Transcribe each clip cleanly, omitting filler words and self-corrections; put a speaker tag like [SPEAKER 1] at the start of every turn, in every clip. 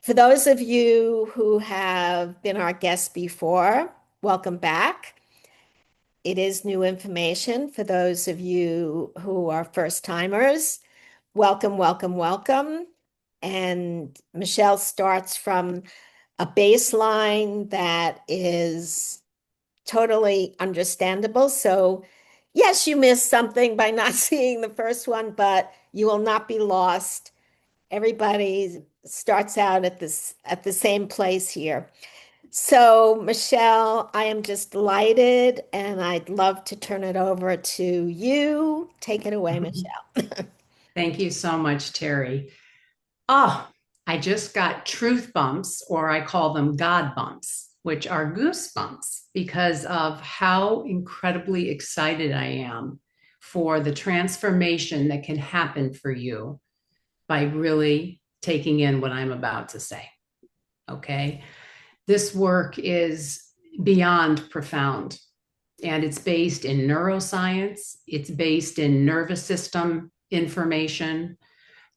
[SPEAKER 1] For those of you who have been our guests before, welcome back. It is new information. For those of you who are first timers, welcome, welcome, welcome. And Michelle starts from a baseline that is totally understandable. So, yes, you missed something by not seeing the first one, but you will not be lost. Everybody starts out at the same place here. So, Michelle, I am just delighted and I'd love to turn it over to you. Take it away, Michelle.
[SPEAKER 2] Thank you so much, Terry. Oh, I just got truth bumps, or I call them God bumps, which are goosebumps because of how incredibly excited I am for the transformation that can happen for you by really taking in what I'm about to say. Okay. This work is beyond profound, and it's based in neuroscience, it's based in nervous system information.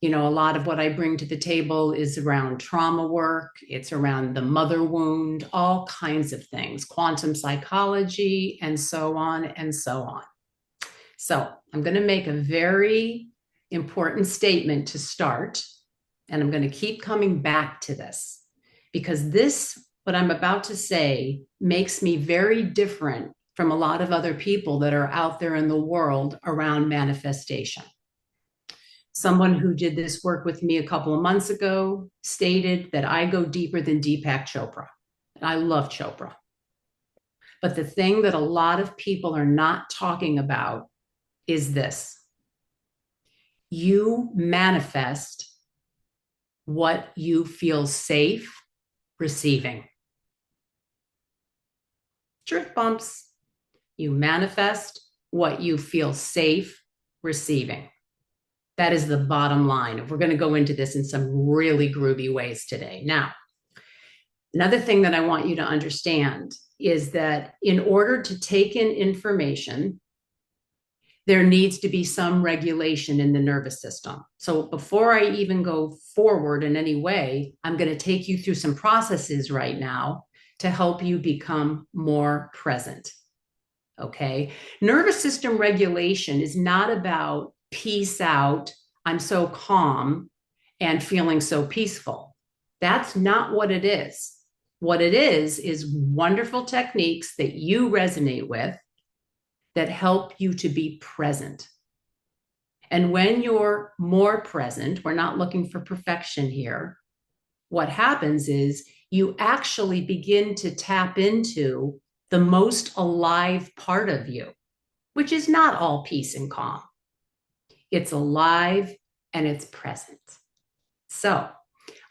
[SPEAKER 2] A lot of what I bring to the table is around trauma work, it's around the mother wound, all kinds of things, quantum psychology, and so on and so on. So, I'm going to make a very important statement to start, and I'm going to keep coming back to this because what I'm about to say, makes me very different from a lot of other people that are out there in the world around manifestation. Someone who did this work with me a couple of months ago stated that I go deeper than Deepak Chopra. And I love Chopra. But the thing that a lot of people are not talking about is this: you manifest what you feel safe receiving. Truth bumps. You manifest what you feel safe receiving. That is the bottom line. We're going to go into this in some really groovy ways today. Now, another thing that I want you to understand is that in order to take in information, there needs to be some regulation in the nervous system. So before I even go forward in any way, I'm going to take you through some processes right now to help you become more present. Okay. Nervous system regulation is not about peace out, I'm so calm and feeling so peaceful. That's not what it is. What it is wonderful techniques that you resonate with that help you to be present. And when you're more present, we're not looking for perfection here. What happens is you actually begin to tap into the most alive part of you, which is not all peace and calm. It's alive and it's present. So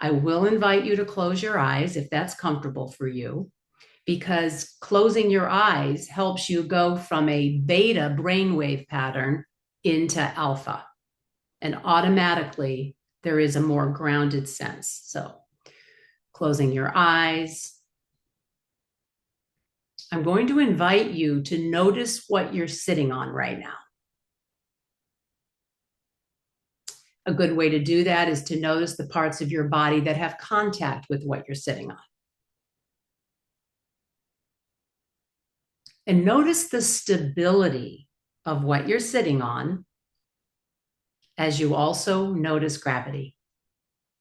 [SPEAKER 2] I will invite you to close your eyes if that's comfortable for you, because closing your eyes helps you go from a beta brainwave pattern into alpha. And automatically, there is a more grounded sense. So closing your eyes. I'm going to invite you to notice what you're sitting on right now. A good way to do that is to notice the parts of your body that have contact with what you're sitting on. And notice the stability of what you're sitting on as you also notice gravity,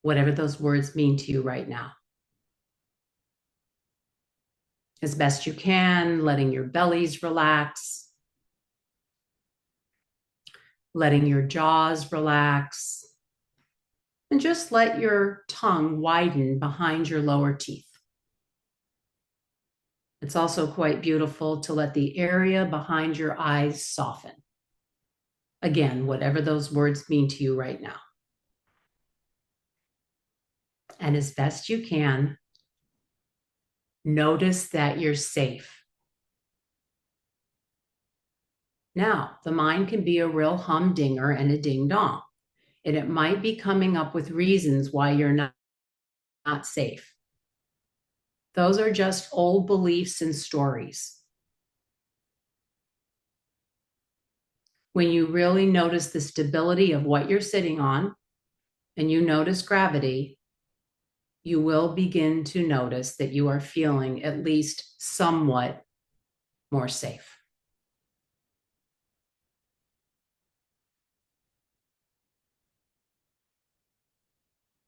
[SPEAKER 2] whatever those words mean to you right now. As best you can, letting your bellies relax, letting your jaws relax, and just let your tongue widen behind your lower teeth. It's also quite beautiful to let the area behind your eyes soften. Again, whatever those words mean to you right now. And as best you can, notice that you're safe. Now, the mind can be a real humdinger and a ding dong, and it might be coming up with reasons why you're not safe. Those are just old beliefs and stories. When you really notice the stability of what you're sitting on and you notice gravity, you will begin to notice that you are feeling at least somewhat more safe.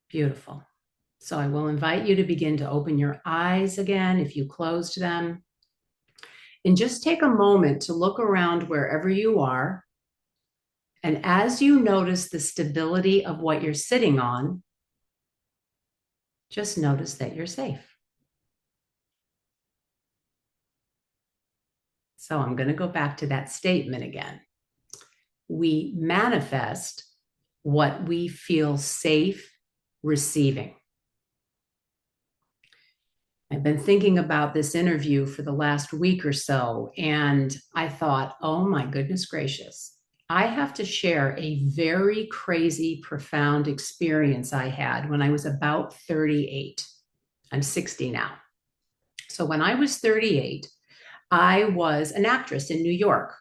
[SPEAKER 2] Beautiful. So I will invite you to begin to open your eyes again if you closed them. And just take a moment to look around wherever you are. And as you notice the stability of what you're sitting on, just notice that you're safe. So I'm going to go back to that statement again. We manifest what we feel safe receiving. I've been thinking about this interview for the last week or so, and I thought, oh my goodness gracious, I have to share a very crazy, profound experience I had when I was about 38. I'm 60 now. So when I was 38, I was an actress in New York.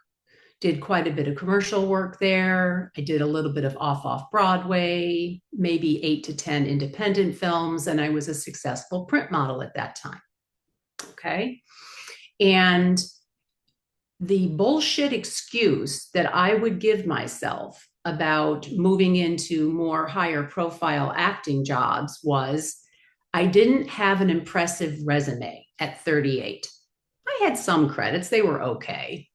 [SPEAKER 2] Did quite a bit of commercial work there. I did a little bit of off Broadway, maybe 8 to 10 independent films, and I was a successful print model at that time. Okay. And the bullshit excuse that I would give myself about moving into more higher profile acting jobs was I didn't have an impressive resume at 38. I had some credits, they were okay,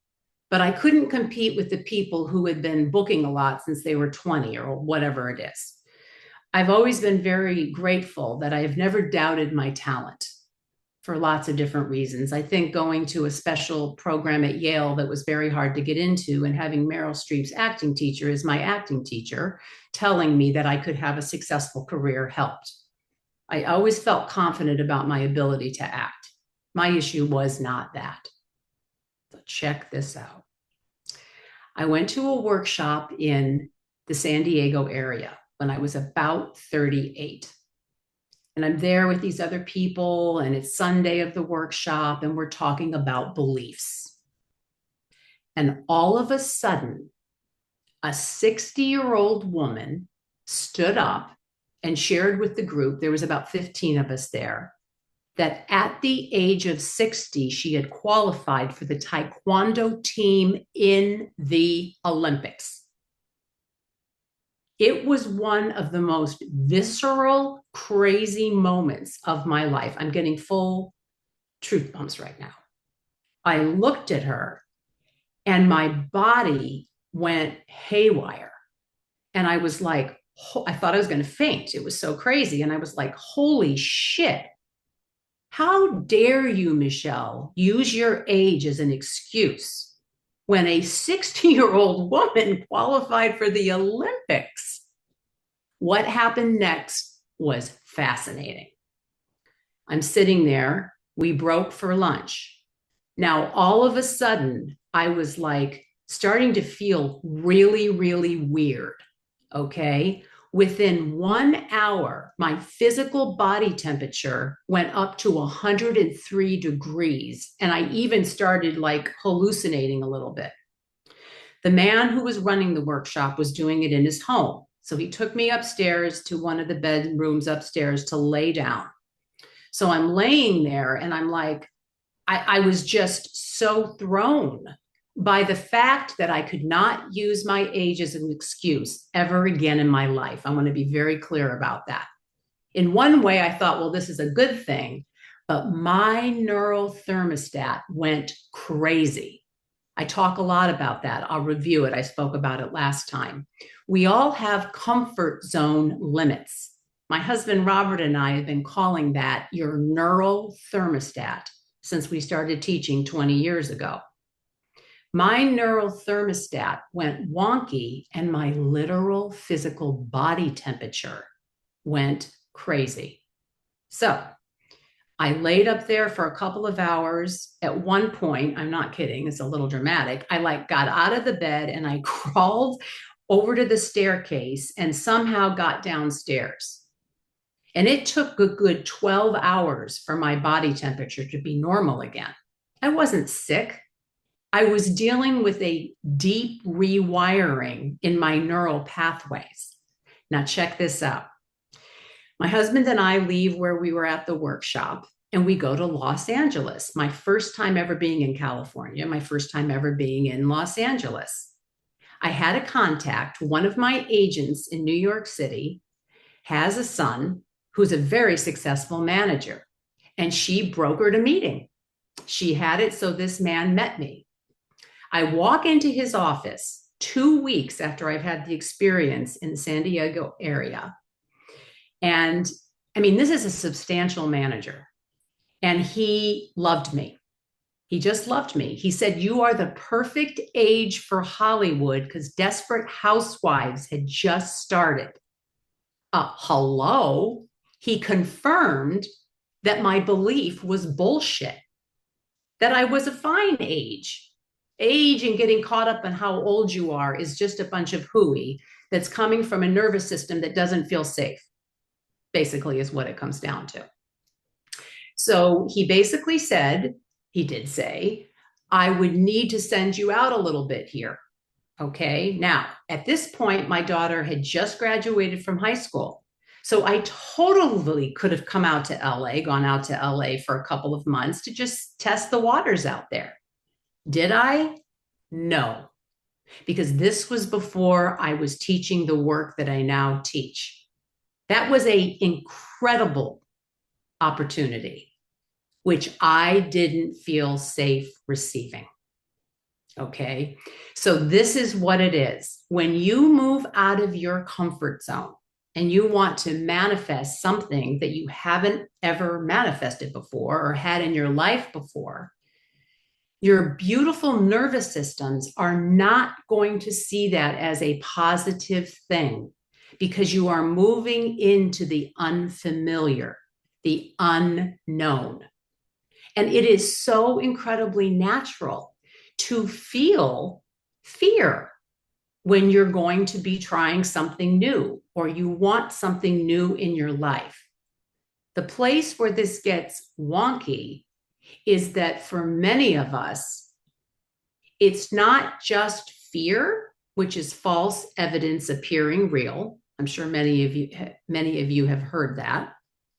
[SPEAKER 2] but I couldn't compete with the people who had been booking a lot since they were 20 or whatever it is. I've always been very grateful that I have never doubted my talent for lots of different reasons. I think going to a special program at Yale that was very hard to get into and having Meryl Streep's acting teacher as my acting teacher telling me that I could have a successful career helped. I always felt confident about my ability to act. My issue was not that. So check this out. I went to a workshop in the San Diego area when I was about 38. And I'm there with these other people, and it's Sunday of the workshop, and we're talking about beliefs. And all of a sudden, a 60-year-old woman stood up and shared with the group, there was about 15 of us there, that at the age of 60, she had qualified for the Taekwondo team in the Olympics. It was one of the most visceral, crazy moments of my life. I'm getting full truth bumps right now. I looked at her and my body went haywire. And I was like, I thought I was going to faint. It was so crazy. And I was like, holy shit. How dare you, Michelle, use your age as an excuse when a 60-year-old woman qualified for the Olympics? What happened next was fascinating. I'm sitting there. We broke for lunch. Now, all of a sudden, I was like starting to feel really, really weird. Okay. Within 1 hour, my physical body temperature went up to 103 degrees. And I even started like hallucinating a little bit. The man who was running the workshop was doing it in his home. So he took me upstairs to one of the bedrooms upstairs to lay down. So I'm laying there and I'm like, I was just so thrown by the fact that I could not use my age as an excuse ever again in my life. I want to be very clear about that. In one way, I thought, well, this is a good thing, but my neural thermostat went crazy. I talk a lot about that. I'll review it. I spoke about it last time. We all have comfort zone limits. My husband, Robert, and I have been calling that your neural thermostat since we started teaching 20 years ago. My neural thermostat went wonky and my literal physical body temperature went crazy. So I laid up there for a couple of hours. At one point, I'm not kidding, it's a little dramatic. I got out of the bed and I crawled over to the staircase and somehow got downstairs. And it took a good 12 hours for my body temperature to be normal again. I wasn't sick. I was dealing with a deep rewiring in my neural pathways. Now, check this out. My husband and I leave where we were at the workshop and we go to Los Angeles. My first time ever being in California, my first time ever being in Los Angeles. I had a contact, one of my agents in New York City has a son who's a very successful manager, and she brokered a meeting. She had it so this man met me. I walk into his office 2 weeks after I've had the experience in the San Diego area. And I mean, this is a substantial manager, and he loved me. He just loved me. He said, "You are the perfect age for Hollywood," because Desperate Housewives had just started. Hello? He confirmed that my belief was bullshit, that I was a fine age. Age and getting caught up in how old you are is just a bunch of hooey that's coming from a nervous system that doesn't feel safe, basically, is what it comes down to. So he basically said, he did say, "I would need to send you out a little bit here." Okay. Now, at this point, my daughter had just graduated from high school. So I totally could have come out to LA, gone out to LA for a couple of months to just test the waters out there. Did I? No, because this was before I was teaching the work that I now teach. That was an incredible opportunity, which I didn't feel safe receiving. Okay. So this is what it is. When you move out of your comfort zone and you want to manifest something that you haven't ever manifested before or had in your life before, your beautiful nervous systems are not going to see that as a positive thing because you are moving into the unfamiliar, the unknown. And it is so incredibly natural to feel fear when you're going to be trying something new or you want something new in your life. The place where this gets wonky is that for many of us, it's not just fear, which is false evidence appearing real. I'm sure many of you have heard that.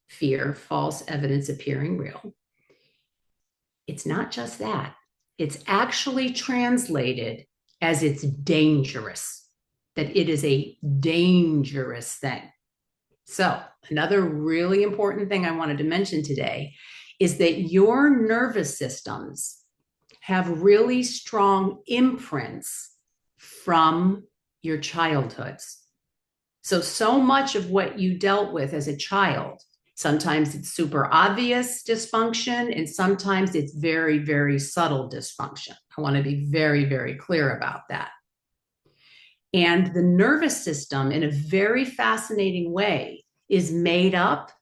[SPEAKER 2] Fear, false evidence appearing real. It's not just that. It's actually translated as it's dangerous, that it is a dangerous thing. So, another really important thing I wanted to mention today is that your nervous systems have really strong imprints from your childhoods. So much of what you dealt with as a child, sometimes it's super obvious dysfunction, and sometimes it's very, very subtle dysfunction. I want to be very, very clear about that. And the nervous system, in a very fascinating way, is made up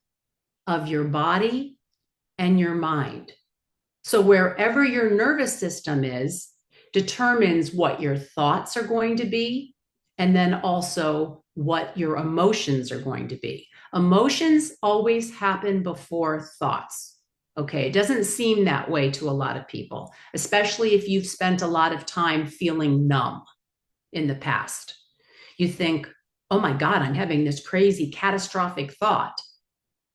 [SPEAKER 2] of your body and your mind. So wherever your nervous system is, determines what your thoughts are going to be, and then also what your emotions are going to be. Emotions always happen before thoughts. Okay, it doesn't seem that way to a lot of people, especially if you've spent a lot of time feeling numb in the past. You think, "Oh my God, I'm having this crazy catastrophic thought,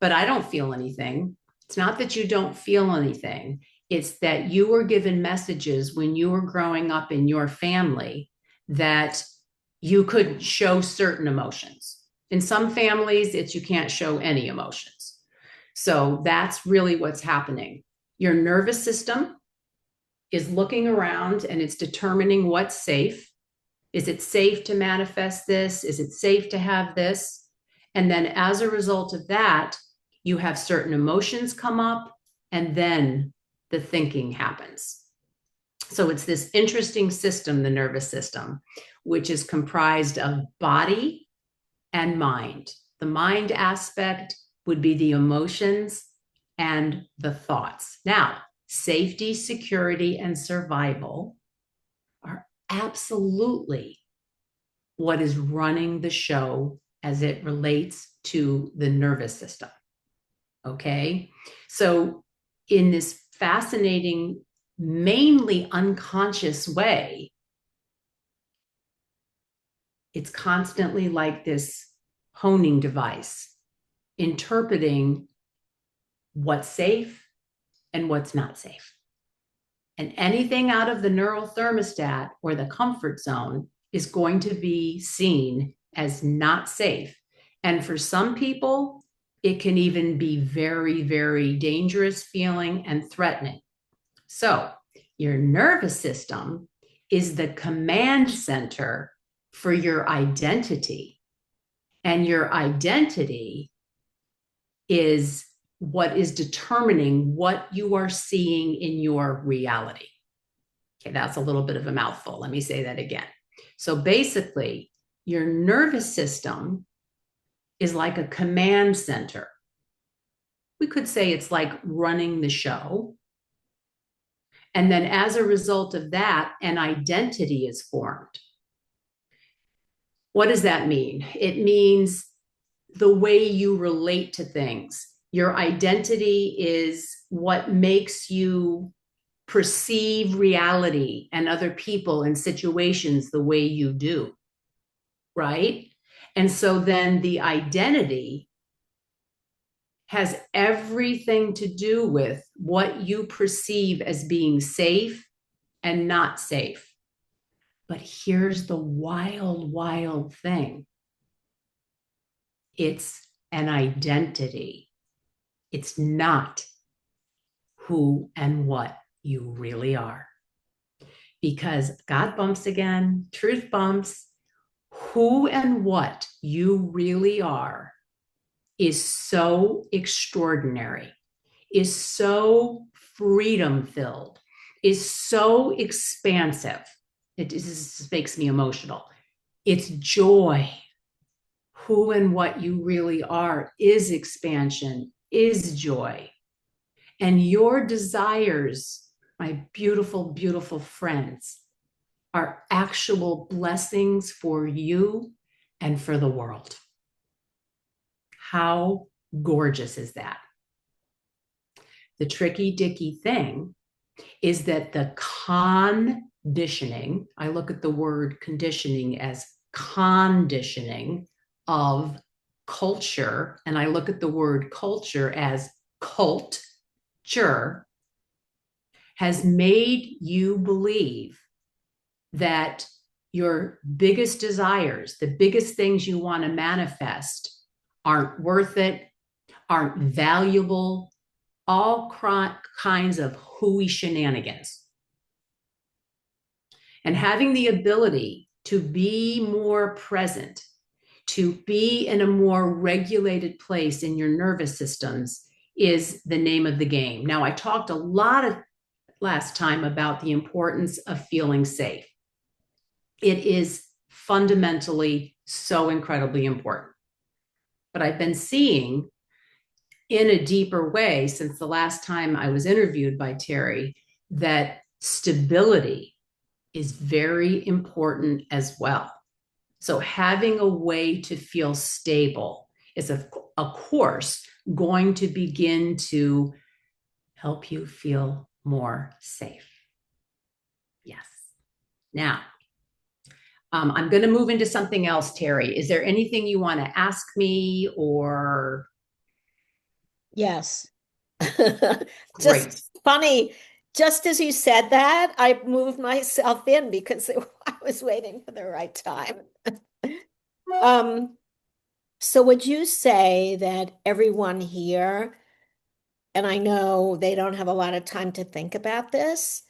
[SPEAKER 2] but I don't feel anything." It's not that you don't feel anything. It's that you were given messages when you were growing up in your family that you couldn't show certain emotions. In some families, it's you can't show any emotions. So that's really what's happening. Your nervous system is looking around and it's determining what's safe. Is it safe to manifest this? Is it safe to have this? And then as a result of that, you have certain emotions come up and then the thinking happens. So it's this interesting system, the nervous system, which is comprised of body and mind. The mind aspect would be the emotions and the thoughts. Now, safety, security, and survival are absolutely what is running the show as it relates to the nervous system. Okay. So in this fascinating, mainly unconscious way, it's constantly like this honing device interpreting what's safe and what's not safe. And anything out of the neural thermostat or the comfort zone is going to be seen as not safe. And for some people, it can even be very, very dangerous feeling and threatening. So your nervous system is the command center for your identity. And your identity is what is determining what you are seeing in your reality. Okay, that's a little bit of a mouthful. Let me say that again. So basically, your nervous system is like a command center. We could say it's like running the show. And then as a result of that, an identity is formed. What does that mean? It means the way you relate to things. Your identity is what makes you perceive reality and other people and situations the way you do, right? And so then the identity has everything to do with what you perceive as being safe and not safe. But here's the wild, wild thing. It's an identity. It's not who and what you really are. Because God bumps again, truth bumps, who and what you really are is so extraordinary, is so freedom filled, is so expansive. It just makes me emotional. It's joy. Who and what you really are is expansion, is joy. And your desires, my beautiful, beautiful friends, are actual blessings for you and for the world. How gorgeous is that? The tricky dicky thing is that the conditioning, I look at the word conditioning as conditioning of culture, and I look at the word culture as culture, has made you believe that your biggest desires, the biggest things you want to manifest, aren't worth it, aren't valuable, all kinds of hooey shenanigans. And having the ability to be more present, to be in a more regulated place in your nervous systems is the name of the game. Now, I talked a lot of last time about the importance of feeling safe. It is fundamentally so incredibly important. But I've been seeing in a deeper way since the last time I was interviewed by Terry that stability is very important as well. So having a way to feel stable is, of course, going to begin to help you feel more safe. Yes. Now, I'm going to move into something else, Terry. Is there anything you want to ask me or?
[SPEAKER 1] Yes.
[SPEAKER 2] Great.
[SPEAKER 1] Just funny. Just as you said that, I moved myself in because I was waiting for the right time. So would you say that everyone here, and I know they don't have a lot of time to think about this,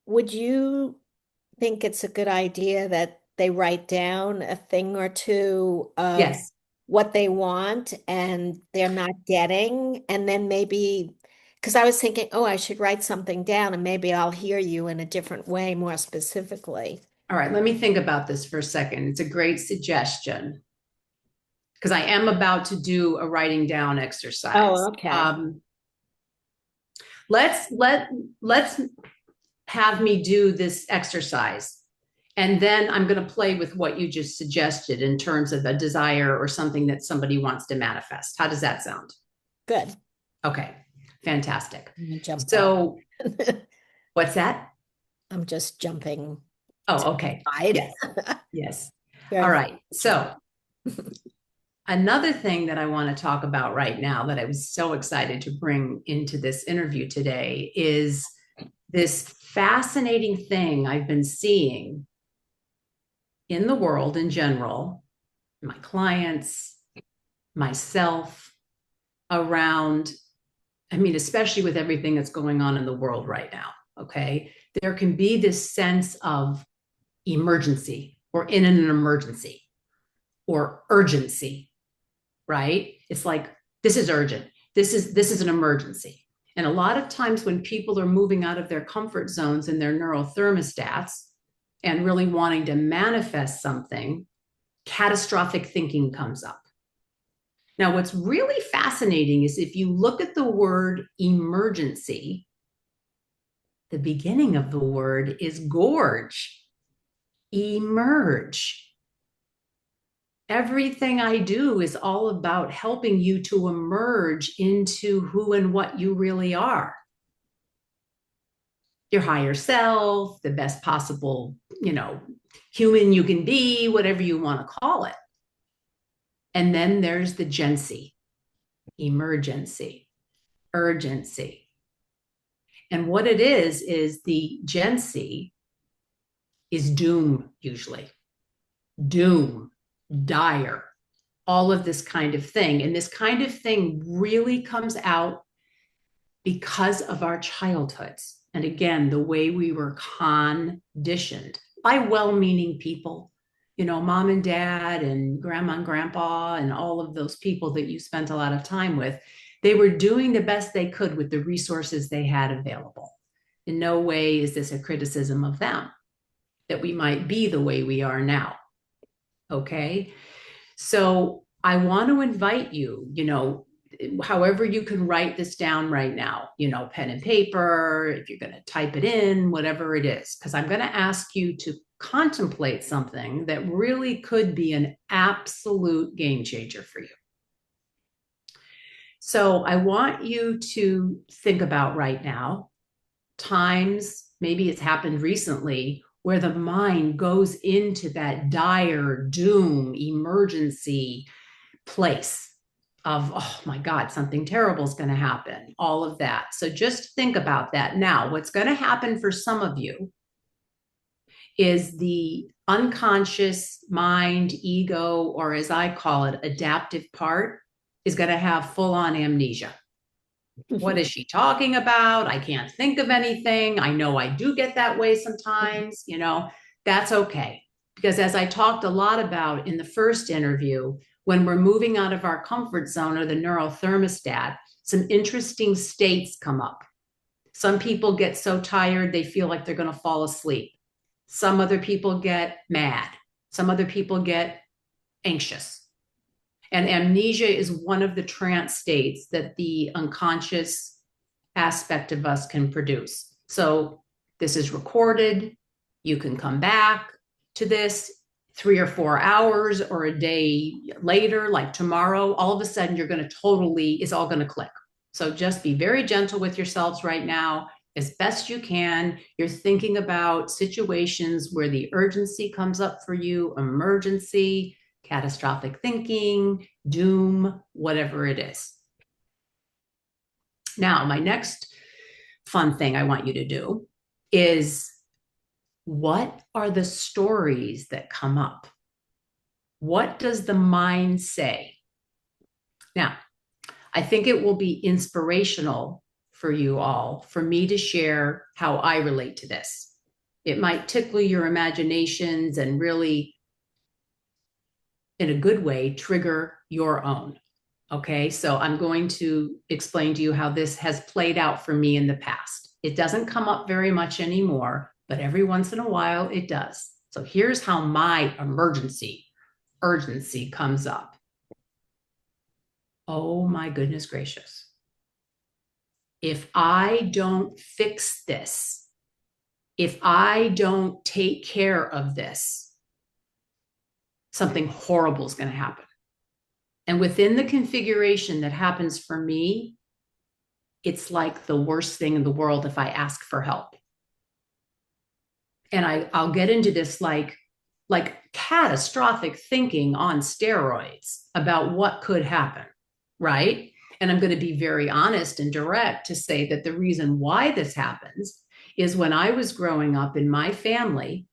[SPEAKER 1] would you think it's a good idea that they write down a thing or two of
[SPEAKER 2] Yes.
[SPEAKER 1] what they want and they're not getting? And then maybe, because I was thinking, oh, I should write something down and maybe I'll hear you in a different way, more specifically.
[SPEAKER 2] All right. Let me think about this for a second. It's a great suggestion because I am about to do a writing down exercise.
[SPEAKER 1] Oh, okay.
[SPEAKER 2] Let's have me do this exercise. And then I'm going to play with what you just suggested in terms of a desire or something that somebody wants to manifest. How does that sound?
[SPEAKER 1] Good.
[SPEAKER 2] Okay, fantastic.
[SPEAKER 1] I'm gonna jump
[SPEAKER 2] So,
[SPEAKER 1] off.
[SPEAKER 2] what's that?
[SPEAKER 1] I'm just jumping to
[SPEAKER 2] Oh,
[SPEAKER 1] the
[SPEAKER 2] okay.
[SPEAKER 1] side.
[SPEAKER 2] Yes, yes. All
[SPEAKER 1] Very
[SPEAKER 2] right. So, Another thing that I want to talk about right now that I was so excited to bring into this interview today is this fascinating thing I've been seeing in the world in general, my clients, myself, around, I mean, especially with everything that's going on in the world right now. Okay. There can be this sense of emergency or in an emergency or urgency, right? It's like, this is urgent. This is an emergency. And a lot of times when people are moving out of their comfort zones and their neural thermostats and really wanting to manifest something, catastrophic thinking comes up. Now, what's really fascinating is if you look at the word emergency, the beginning of the word is gorge, emerge. Everything I do is all about helping you to emerge into who and what you really are. Your higher self, the best possible, human you can be, whatever you want to call it. And then there's the gency, emergency, urgency. And what it is the gency is doom, usually. Doom, dire, all of this kind of thing. And this kind of thing really comes out because of our childhoods. And again, the way we were conditioned by well-meaning people, mom and dad and grandma and grandpa and all of those people that you spent a lot of time with, they were doing the best they could with the resources they had available. In no way is this a criticism of them, that we might be the way we are now. Okay. So I want to invite you, however you can write this down right now, pen and paper, if you're going to type it in, whatever it is, because I'm going to ask you to contemplate something that really could be an absolute game changer for you. So I want you to think about right now times, maybe it's happened recently, where the mind goes into that dire doom, emergency place of, oh my God, something terrible is going to happen, all of that. So just think about that. Now, what's going to happen for some of you is the unconscious mind, ego, or as I call it, adaptive part is going to have full on amnesia. What is she talking about? I can't think of anything. I know I do get that way sometimes, that's okay. Because as I talked a lot about in the first interview, when we're moving out of our comfort zone or the neural thermostat, some interesting states come up. Some people get so tired, they feel like they're going to fall asleep. Some other people get mad. Some other people get anxious. And amnesia is one of the trance states that the unconscious aspect of us can produce. So this is recorded. You can come back to this 3 or 4 hours or a day later, like tomorrow. All of a sudden, it's all going to click. So just be very gentle with yourselves right now. As best you can, you're thinking about situations where the urgency comes up for you, emergency, catastrophic thinking, doom, whatever it is. Now, my next fun thing I want you to do is, what are the stories that come up? What does the mind say? Now, I think it will be inspirational for you all, for me to share how I relate to this. It might tickle your imaginations and really, in a good way, trigger your own. Okay, so I'm going to explain to you how this has played out for me in the past. It doesn't come up very much anymore, but every once in a while it does. So here's how my urgency comes up. Oh my goodness gracious. If I don't fix this, if I don't take care of this, something horrible is going to happen. And within the configuration that happens for me, it's like the worst thing in the world if I ask for help. And I'll get into this, like, like catastrophic thinking on steroids about what could happen, right? And I'm going to be very honest and direct to say that the reason why this happens is when I was growing up in my family,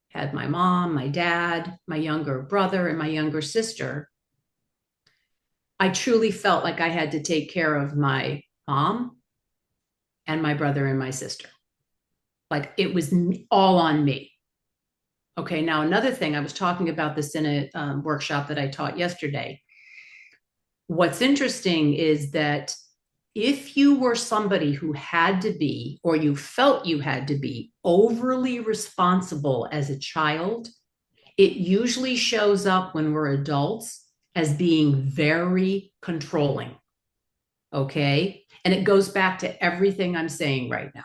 [SPEAKER 2] had my mom, my dad, my younger brother, and my younger sister, I truly felt like I had to take care of my mom and my brother and my sister. Like it was all on me. Okay, now another thing, I was talking about this in a workshop that I taught yesterday. What's interesting is that if you were somebody who had to be, or you felt you had to be overly responsible as a child, it usually shows up when we're adults as being very controlling. Okay. And it goes back to everything I'm saying right now.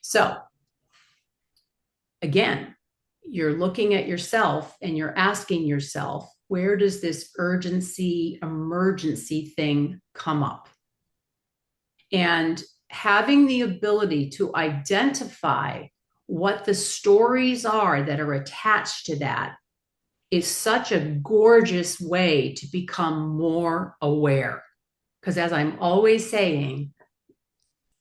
[SPEAKER 2] So, again, you're looking at yourself and you're asking yourself, where does this urgency, emergency thing come up? And having the ability to identify what the stories are that are attached to that is such a gorgeous way to become more aware. Because as I'm always saying,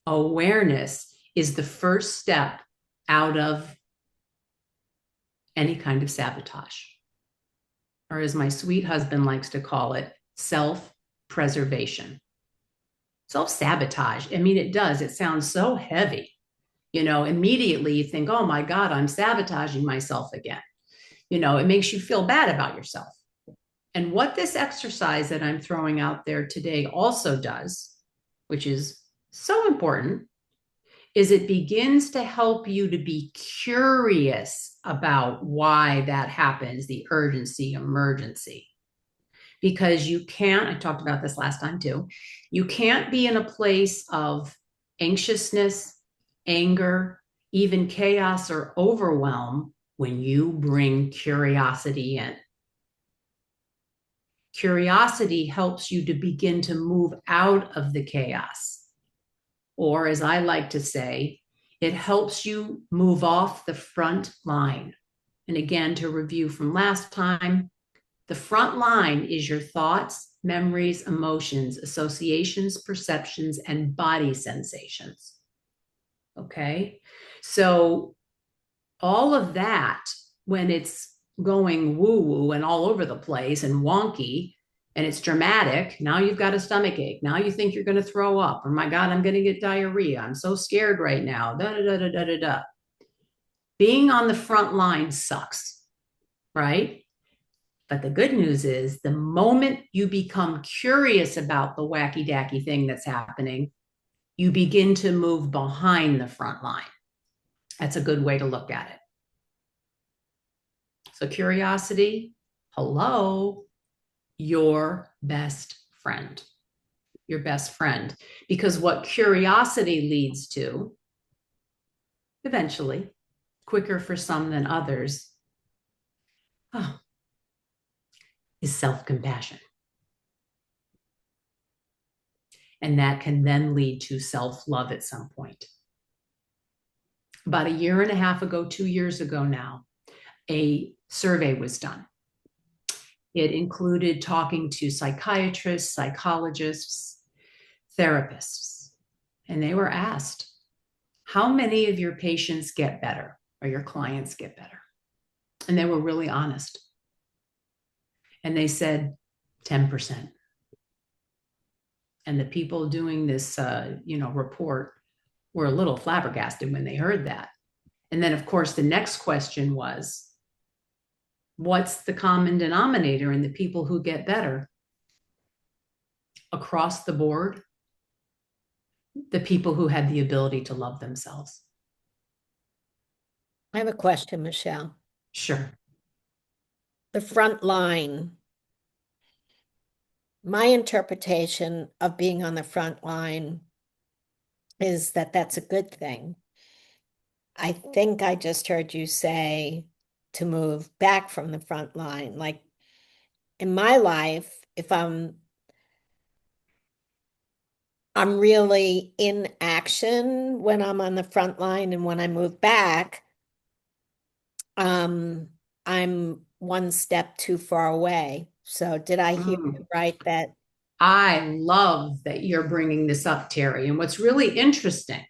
[SPEAKER 2] awareness is the first step out of any kind of sabotage, or as my sweet husband likes to call it, self preservation. Self sabotage. I mean, it does. It sounds so heavy. You know, immediately you think, oh my God, I'm sabotaging myself again. You know, it makes you feel bad about yourself. And what this exercise that I'm throwing out there today also does, which is so important, is it begins to help you to be curious about why that happens, the urgency, emergency. Because you can't, I talked about this last time too, you can't be in a place of anxiousness, anger, even chaos or overwhelm when you bring curiosity in. Curiosity helps you to begin to move out of the chaos. Or, as I like to say, it helps you move off the front line. And again, to review from last time, the front line is your thoughts, memories, emotions, associations, perceptions, and body sensations. Okay. So, all of that, when it's going woo woo and all over the place and wonky and it's dramatic, now you've got a stomach ache. Now you think you're going to throw up, or my God, I'm going to get diarrhea. I'm so scared right now. Da, da, da, da, da, da. Being on the front line sucks, right? But the good news is the moment you become curious about the wacky dacky thing that's happening, you begin to move behind the front line. That's a good way to look at it. So, curiosity, hello, your best friend. Your best friend. Because what curiosity leads to, eventually, quicker for some than others, oh, is self compassion. And that can then lead to self love at some point. About a year and a half ago, 2 years ago now, a survey was done. It included talking to psychiatrists, psychologists, therapists, and they were asked, how many of your patients get better or your clients get better? And they were really honest. And they said 10%. And the people doing this, report were a little flabbergasted when they heard that. And then, of course, the next question was, what's the common denominator in the people who get better? Across the board, the people who had the ability to love themselves.
[SPEAKER 1] I have a question, Michelle.
[SPEAKER 2] Sure.
[SPEAKER 1] The front line. My interpretation of being on the front line is that that's a good thing. I think I just heard you say to move back from the front line. Like in my life, if I'm really in action when I'm on the front line, and when I move back, um, I'm one step too far away. So did I hear you
[SPEAKER 2] Mm.
[SPEAKER 1] right that
[SPEAKER 2] I love that you're bringing this up, Terry. And what's really interesting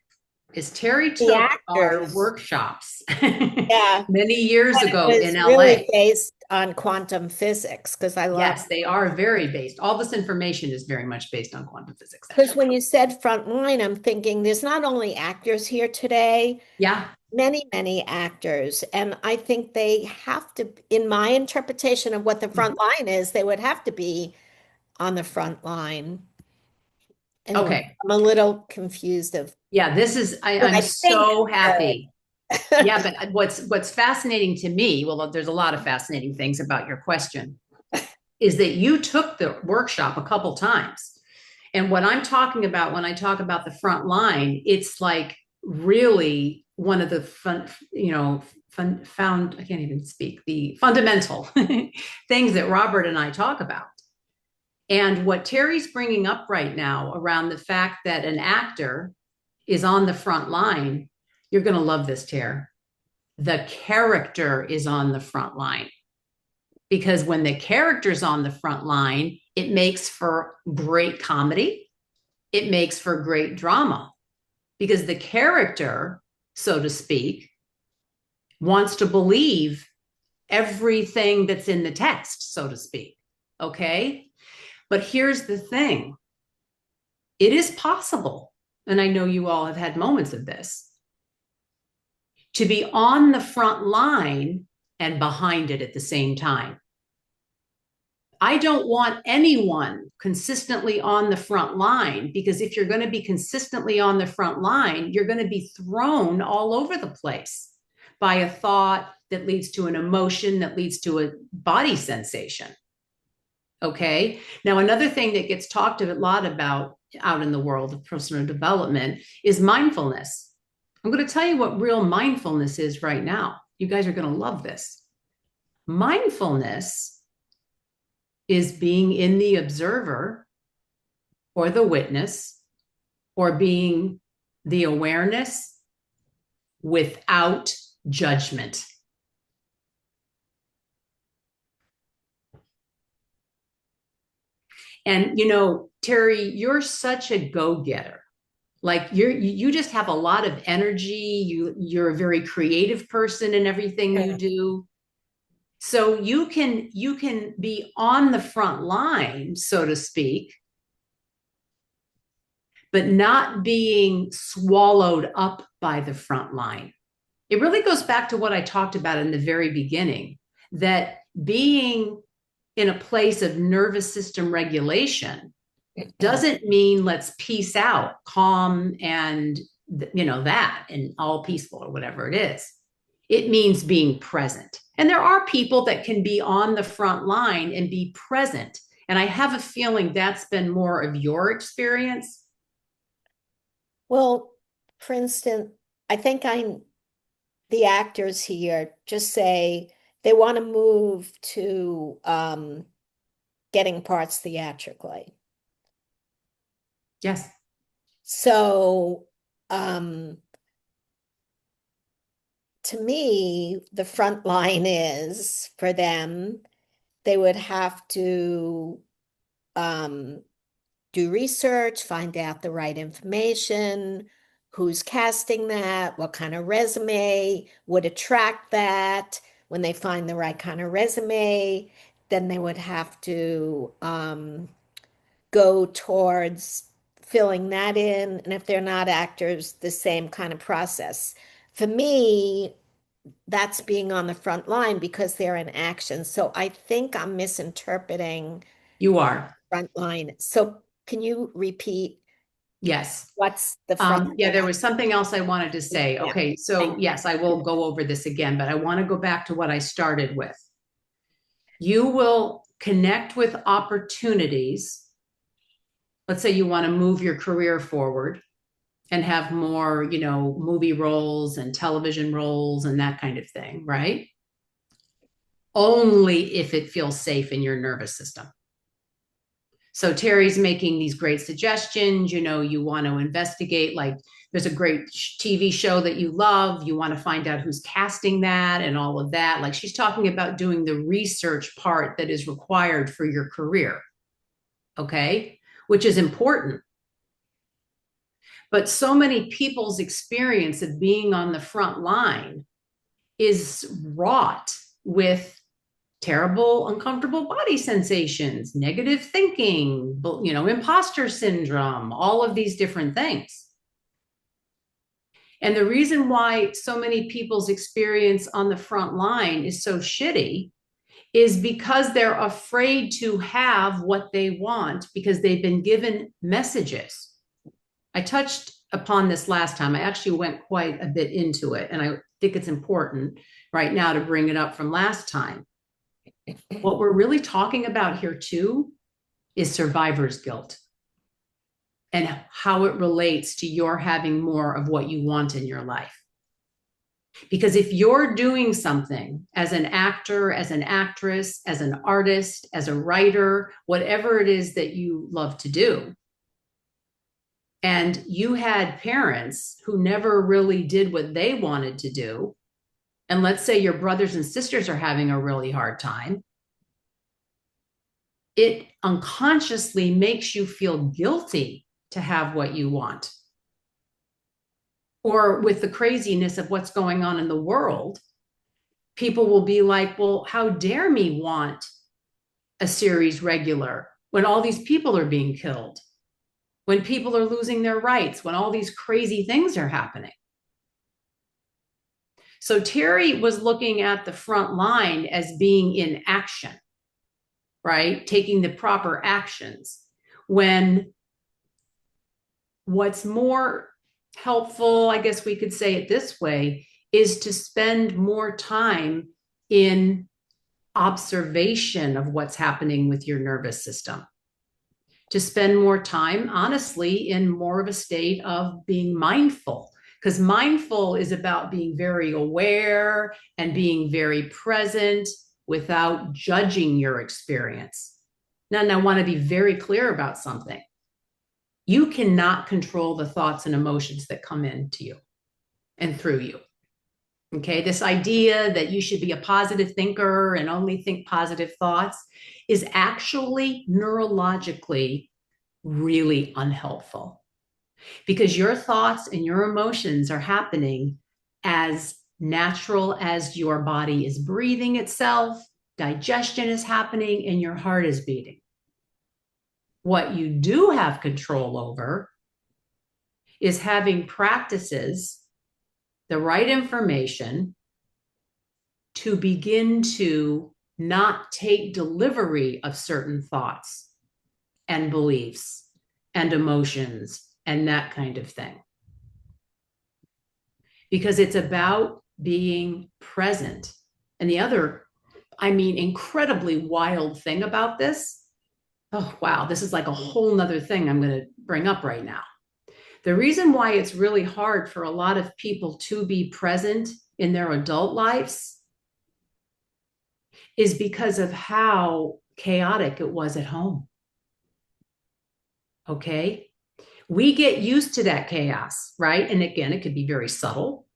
[SPEAKER 2] is Terry
[SPEAKER 1] the
[SPEAKER 2] took our
[SPEAKER 1] actors,
[SPEAKER 2] workshops
[SPEAKER 1] yeah,
[SPEAKER 2] many years
[SPEAKER 1] but it
[SPEAKER 2] ago in
[SPEAKER 1] was really
[SPEAKER 2] LA.
[SPEAKER 1] based on quantum physics because I love,
[SPEAKER 2] Yes, they are very based. All this information is very much based on quantum physics,
[SPEAKER 1] because
[SPEAKER 2] actually.
[SPEAKER 1] when you said front line, I'm thinking there's not only actors here today,
[SPEAKER 2] Yeah.
[SPEAKER 1] many, many actors. And I think they have to, in my interpretation of what the front
[SPEAKER 2] Mhm.
[SPEAKER 1] line is, they would have to be on the front line. Anyway,
[SPEAKER 2] Okay.
[SPEAKER 1] I'm a little confused of
[SPEAKER 2] Yeah, this is
[SPEAKER 1] what
[SPEAKER 2] I'm
[SPEAKER 1] I think
[SPEAKER 2] so happy.
[SPEAKER 1] I
[SPEAKER 2] Yeah, but what's fascinating to me, well, there's a lot of fascinating things about your question, is that you took the workshop a couple times. And what I'm talking about when I talk about the front line, it's like really one of the I can't even speak, the fundamental things that Robert and I talk about. And what Terry's bringing up right now around the fact that an actor is on the front line, you're going to love this, Terry. The character is on the front line because when the character's on the front line, it makes for great comedy. It makes for great drama because the character, so to speak, wants to believe everything that's in the text, so to speak. Okay. But here's the thing, it is possible, and I know you all have had moments of this, to be on the front line and behind it at the same time. I don't want anyone consistently on the front line because if you're going to be consistently on the front line, you're going to be thrown all over the place by a thought that leads to an emotion that leads to a body sensation. Okay. Now, another thing that gets talked a lot about out in the world of personal development is mindfulness. I'm going to tell you what real mindfulness is right now. You guys are going to love this. Mindfulness is being in the observer or the witness or being the awareness without judgment. And Terry, you're such a go-getter. Like you just have a lot of energy. You're a very creative person in everything you
[SPEAKER 1] yeah.
[SPEAKER 2] do. So you can be on the front line, so to speak, but not being swallowed up by the front line. It really goes back to what I talked about in the very beginning, that being in a place of nervous system regulation doesn't mean let's peace out, calm, and that and all peaceful or whatever it is. It means being present. And there are people that can be on the front line and be present. And I have a feeling that's been more of your experience.
[SPEAKER 1] Well, for instance, I think the actors here just say they want to move to getting parts theatrically.
[SPEAKER 2] Yes,
[SPEAKER 1] So um, to me, the front line is for them, they would have to um, do research, find out the right information, who's casting that, what kind of resume would attract that. When they find the right kind of resume, then they would have to go towards filling that in. And if they're not actors, the same kind of process. For me, that's being on the front line because they're in action. So I think I'm misinterpreting
[SPEAKER 2] you are.
[SPEAKER 1] front line. So can you repeat
[SPEAKER 2] Yes.
[SPEAKER 1] what's the front
[SPEAKER 2] Yeah, there
[SPEAKER 1] line?
[SPEAKER 2] was something else I wanted to say.
[SPEAKER 1] Yeah,
[SPEAKER 2] Okay, so
[SPEAKER 1] thank
[SPEAKER 2] yes, I will go over this again, but I want to go back to what I started with. You will connect with opportunities. Let's say you want to move your career forward and have more, movie roles and television roles and that kind of thing, right? Only if it feels safe in your nervous system. So Terry's making these great suggestions. You want to investigate like there's a great TV show that you love. You want to find out who's casting that and all of that. Like she's talking about doing the research part that is required for your career. Okay. Which is important. But so many people's experience of being on the front line is wrought with terrible, uncomfortable body sensations, negative thinking, imposter syndrome, all of these different things. And the reason why so many people's experience on the front line is so shitty is because they're afraid to have what they want because they've been given messages. I touched upon this last time. I actually went quite a bit into it, and I think it's important right now to bring it up from last time. What we're really talking about here too is survivor's guilt and how it relates to your having more of what you want in your life. Because if you're doing something as an actor, as an actress, as an artist, as a writer, whatever it is that you love to do, and you had parents who never really did what they wanted to do, and let's say your brothers and sisters are having a really hard time, it unconsciously makes you feel guilty to have what you want. Or with the craziness of what's going on in the world, people will be like, well, how dare me want a series regular when all these people are being killed, when people are losing their rights, when all these crazy things are happening. So Terry was looking at the front line as being in action, right? Taking the proper actions. When what's more helpful, I guess we could say it this way, is to spend more time in observation of what's happening with your nervous system. To spend more time, honestly, in more of a state of being mindful. Because mindful is about being very aware and being very present without judging your experience. Now, I want to be very clear about something. You cannot control the thoughts and emotions that come into you and through you. Okay, this idea that you should be a positive thinker and only think positive thoughts is actually neurologically really unhelpful, because your thoughts and your emotions are happening as natural as your body is breathing itself, digestion is happening, and your heart is beating. What you do have control over is having practices, the right information to begin to not take delivery of certain thoughts and beliefs and emotions and that kind of thing. Because it's about being present. And the other, incredibly wild thing about this, oh, wow, this is like a whole nother thing I'm going to bring up right now. The reason why it's really hard for a lot of people to be present in their adult lives is because of how chaotic it was at home. Okay. We get used to that chaos, right? And again, it could be very subtle,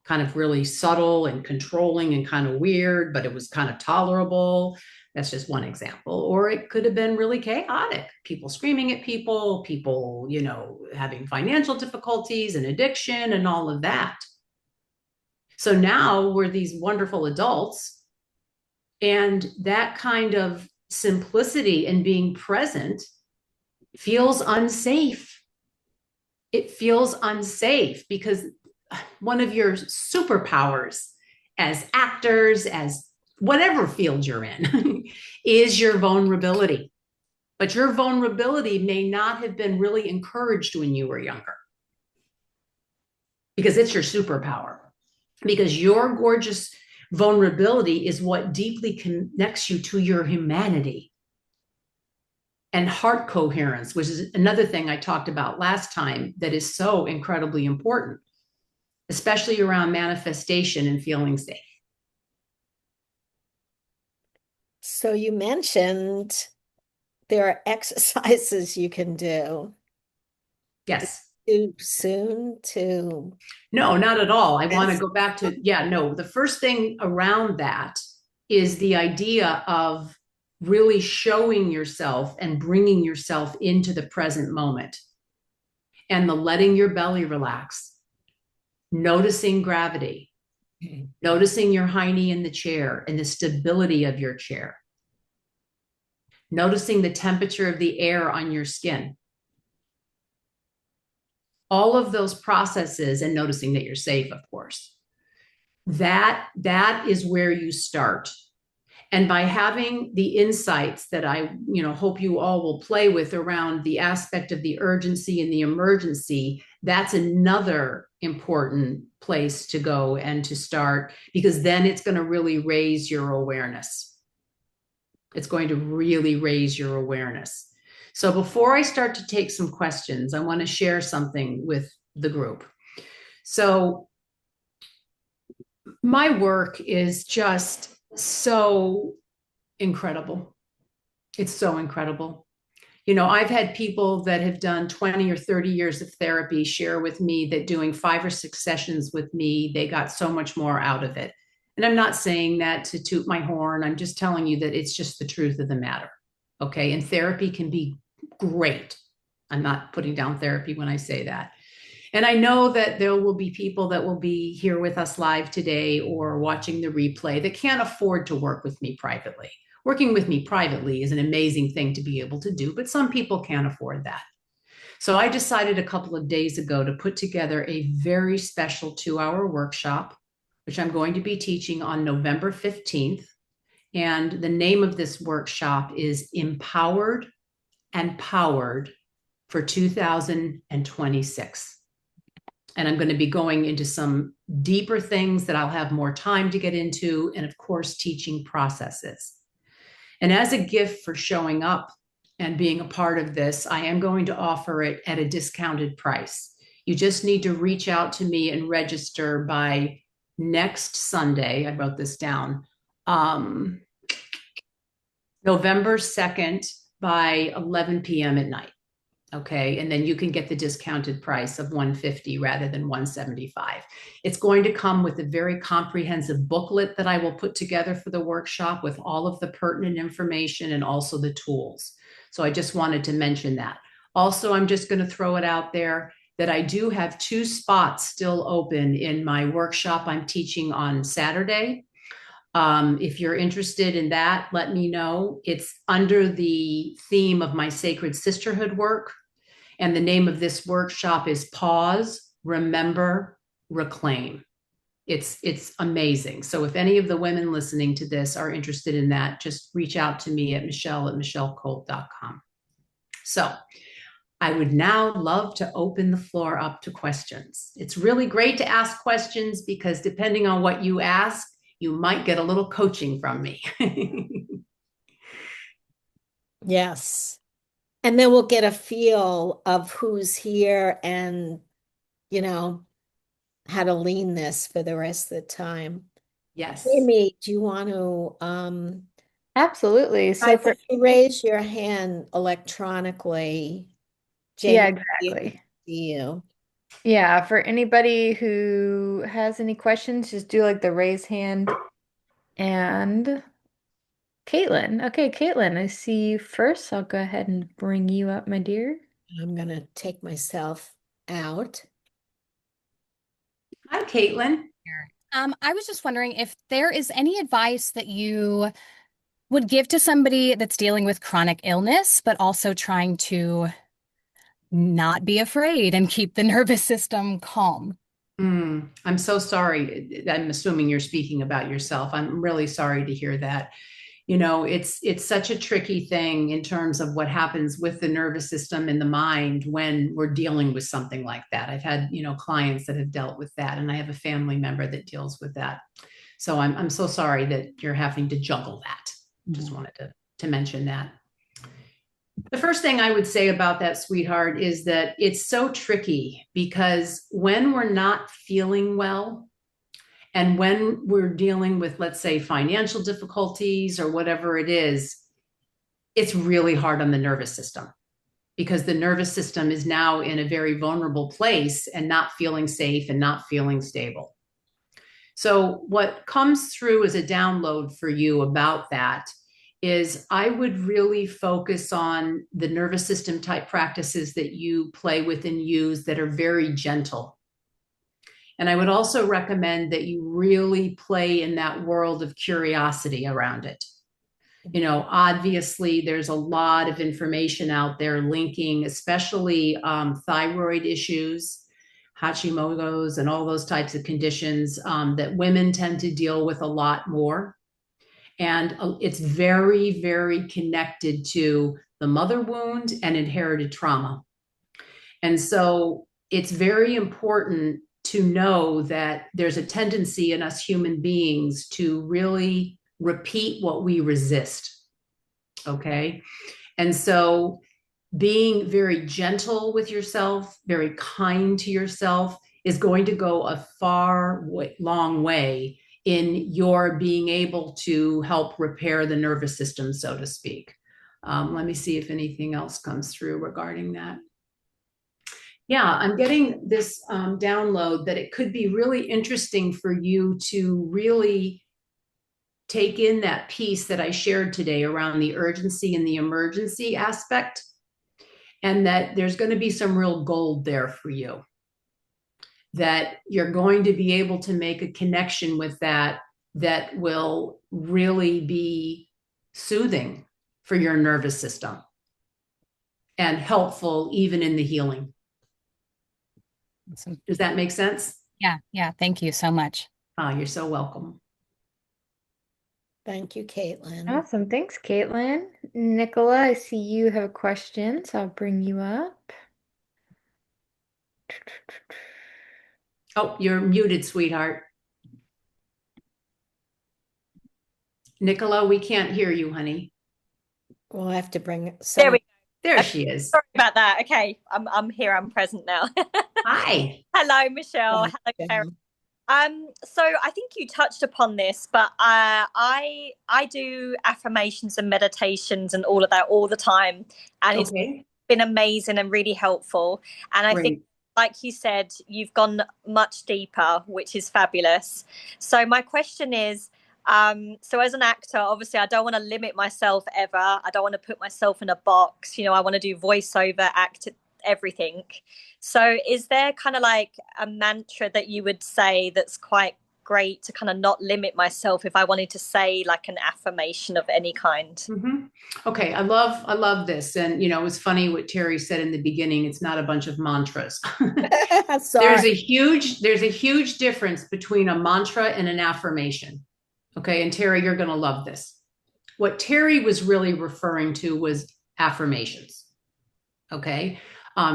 [SPEAKER 2] kind of really subtle and controlling and kind of weird, but it was kind of tolerable. That's just one example. Or it could have been really chaotic. People screaming at people, having financial difficulties and addiction and all of that. So now we're these wonderful adults, and that kind of simplicity and being present feels unsafe. It feels unsafe because one of your superpowers as actors, as whatever field you're in, is your vulnerability. But your vulnerability may not have been really encouraged when you were younger, because it's your superpower. Because your gorgeous vulnerability is what deeply connects you to your humanity. And heart coherence, which is another thing I talked about last time that is so incredibly important, especially around manifestation and feeling safe.
[SPEAKER 1] So you mentioned there are exercises you can do.
[SPEAKER 2] Yes.
[SPEAKER 1] too soon to
[SPEAKER 2] No, not at all. I want to
[SPEAKER 1] ask?
[SPEAKER 2] go back to, yeah, no, the first thing around that is the idea of really showing yourself and bringing yourself into the present moment and the letting your belly relax, noticing gravity, noticing your hiney in the chair and the stability of your chair, noticing the temperature of the air on your skin. All of those processes, and noticing that you're safe, of course. That is where you start. And by having the insights that I, hope you all will play with around the aspect of the urgency and the emergency, that's another important place to go and to start, because then it's going to really raise your awareness. It's going to really raise your awareness. So before I start to take some questions, I want to share something with the group. So my work is just so incredible. It's so incredible. I've had people that have done 20 or 30 years of therapy share with me that doing 5 or 6 sessions with me, they got so much more out of it. And I'm not saying that to toot my horn. I'm just telling you that it's just the truth of the matter. Okay. And therapy can be great. I'm not putting down therapy when I say that. And I know that there will be people that will be here with us live today or watching the replay that can't afford to work with me privately. Working with me privately is an amazing thing to be able to do, but some people can't afford that. So I decided a couple of days ago to put together a very special 2-hour workshop, which I'm going to be teaching on November 15th. And the name of this workshop is Empowered and Powered for 2026. And I'm going to be going into some deeper things that I'll have more time to get into, and of course, teaching processes. And as a gift for showing up and being a part of this, I am going to offer it at a discounted price. You just need to reach out to me and register by next Sunday. I wrote this down. November 2nd by 11 p.m. at night. Okay. And then you can get the discounted price of $150 rather than $175. It's going to come with a very comprehensive booklet that I will put together for the workshop with all of the pertinent information and also the tools. So I just wanted to mention that. Also, I'm just going to throw it out there that I do have 2 spots still open in my workshop I'm teaching on Saturday. If you're interested in that, let me know. It's under the theme of my sacred sisterhood work. And the name of this workshop is Pause, Remember, Reclaim. It's amazing. So if any of the women listening to this are interested in that, just reach out to me at michelle@michellecolt.com. So I would now love to open the floor up to questions. It's really great to ask questions because depending on what you ask, you might get a little coaching from me.
[SPEAKER 1] Yes. And then we'll get a feel of who's here and, you know, how to lean this for the rest of the time.
[SPEAKER 2] Yes.
[SPEAKER 1] Amy, do you want to
[SPEAKER 3] Absolutely.
[SPEAKER 1] try
[SPEAKER 3] So for
[SPEAKER 1] to raise your hand electronically?
[SPEAKER 3] yeah,
[SPEAKER 1] Jamie, be able to
[SPEAKER 3] exactly.
[SPEAKER 1] see you.
[SPEAKER 3] Yeah, for anybody who has any questions, just do like the raise hand. And Caitlin. Okay, Caitlin, I see you first. I'll go ahead and bring you up, my dear.
[SPEAKER 1] I'm going to take myself out.
[SPEAKER 2] Hi, Caitlin.
[SPEAKER 4] I was just wondering if there is any advice that you would give to somebody that's dealing with chronic illness, but also trying to not be afraid and keep the nervous system calm.
[SPEAKER 2] I'm so sorry. I'm assuming you're speaking about yourself. I'm really sorry to hear that. It's such a tricky thing in terms of what happens with the nervous system and the mind when we're dealing with something like that. I've had, clients that have dealt with that, and I have a family member that deals with that. So I'm so sorry that you're having to juggle that. Just wanted to mention that. The first thing I would say about that, sweetheart, is that it's so tricky because when we're not feeling well and when we're dealing with, let's say, financial difficulties or whatever it is, it's really hard on the nervous system. because the nervous system is now in a very vulnerable place and not feeling safe and not feeling stable. So what comes through as a download for you about that is I would really focus on the nervous system type practices that you play with and use that are very gentle. And I would also recommend that you really play in that world of curiosity around it. You know, obviously, there's a lot of information out there linking, especially thyroid issues, Hashimoto's, and all those types of conditions that women tend to deal with a lot more. And it's very, very connected to the mother wound and inherited trauma. And so it's very important to know that there's a tendency in us human beings to really repeat what we resist. Okay. And so being very gentle with yourself, very kind to yourself is going to go a long way in your being able to help repair the nervous system, so to speak. Let me see if anything else comes through regarding that. Yeah, I'm getting this download that it could be really interesting for you to really take in that piece that I shared today around the urgency and the emergency aspect, and that there's going to be some real gold there for you, that you're going to be able to make a connection with that that will really be soothing for your nervous system and helpful even in the healing.
[SPEAKER 4] Awesome.
[SPEAKER 2] Does that make sense?
[SPEAKER 4] Yeah. Thank you so much.
[SPEAKER 2] Oh, you're so welcome.
[SPEAKER 1] Thank you, Caitlin.
[SPEAKER 3] Awesome. Thanks, Caitlin. Nicola, I see you have a question, so I'll bring you up.
[SPEAKER 2] Oh, you're muted, sweetheart. Nicola, we can't hear you, honey.
[SPEAKER 1] We'll have to bring some.
[SPEAKER 5] There we go.
[SPEAKER 2] There she is.
[SPEAKER 5] Sorry about that. Okay, I'm here. I'm present now.
[SPEAKER 2] Hi.
[SPEAKER 5] Hello, Michelle. Hello, Terry. So I think you touched upon this, but I do affirmations and meditations and all of that all the time, and it's been amazing and really helpful. And I think, like you said, you've gone much deeper, which is fabulous. So my question is, so as an actor, obviously, I don't want to limit myself ever. I don't want to put myself in a box. You know, I want to do voiceover, act, everything. So is there kind of like a mantra that you would say that's quite great to kind of not limit myself if I wanted to say like an affirmation of any kind?
[SPEAKER 2] Mm-hmm. Okay. I love this. And, you know, it was funny what Terry said in the beginning. It's not a bunch of mantras. There's a huge difference between a mantra and an affirmation. Okay. And Terry, you're going to love this. What Terry was really referring to was affirmations. Okay.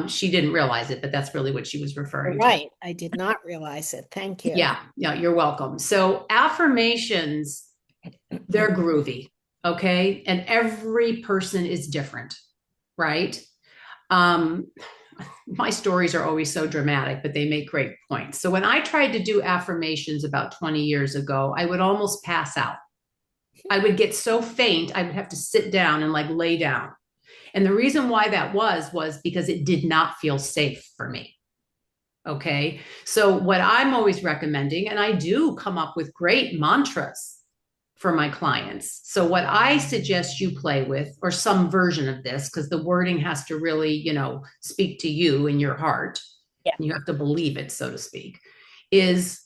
[SPEAKER 2] She didn't realize it, but that's really what she was referring to.
[SPEAKER 1] Right. I did not realize it. Thank you.
[SPEAKER 2] Yeah, you're welcome. So affirmations, they're groovy. Okay. And every person is different, right? My stories are always so dramatic, but they make great points. So when I tried to do affirmations about 20 years ago, I would almost pass out. I would get so faint, I would have to sit down and like lay down. And the reason why that was because it did not feel safe for me. Okay. So what I'm always recommending, and I do come up with great mantras for my clients. So what I suggest you play with, or some version of this, because the wording has to really, you know, speak to you in your heart.
[SPEAKER 5] Yeah.
[SPEAKER 2] You have to believe it, so to speak, is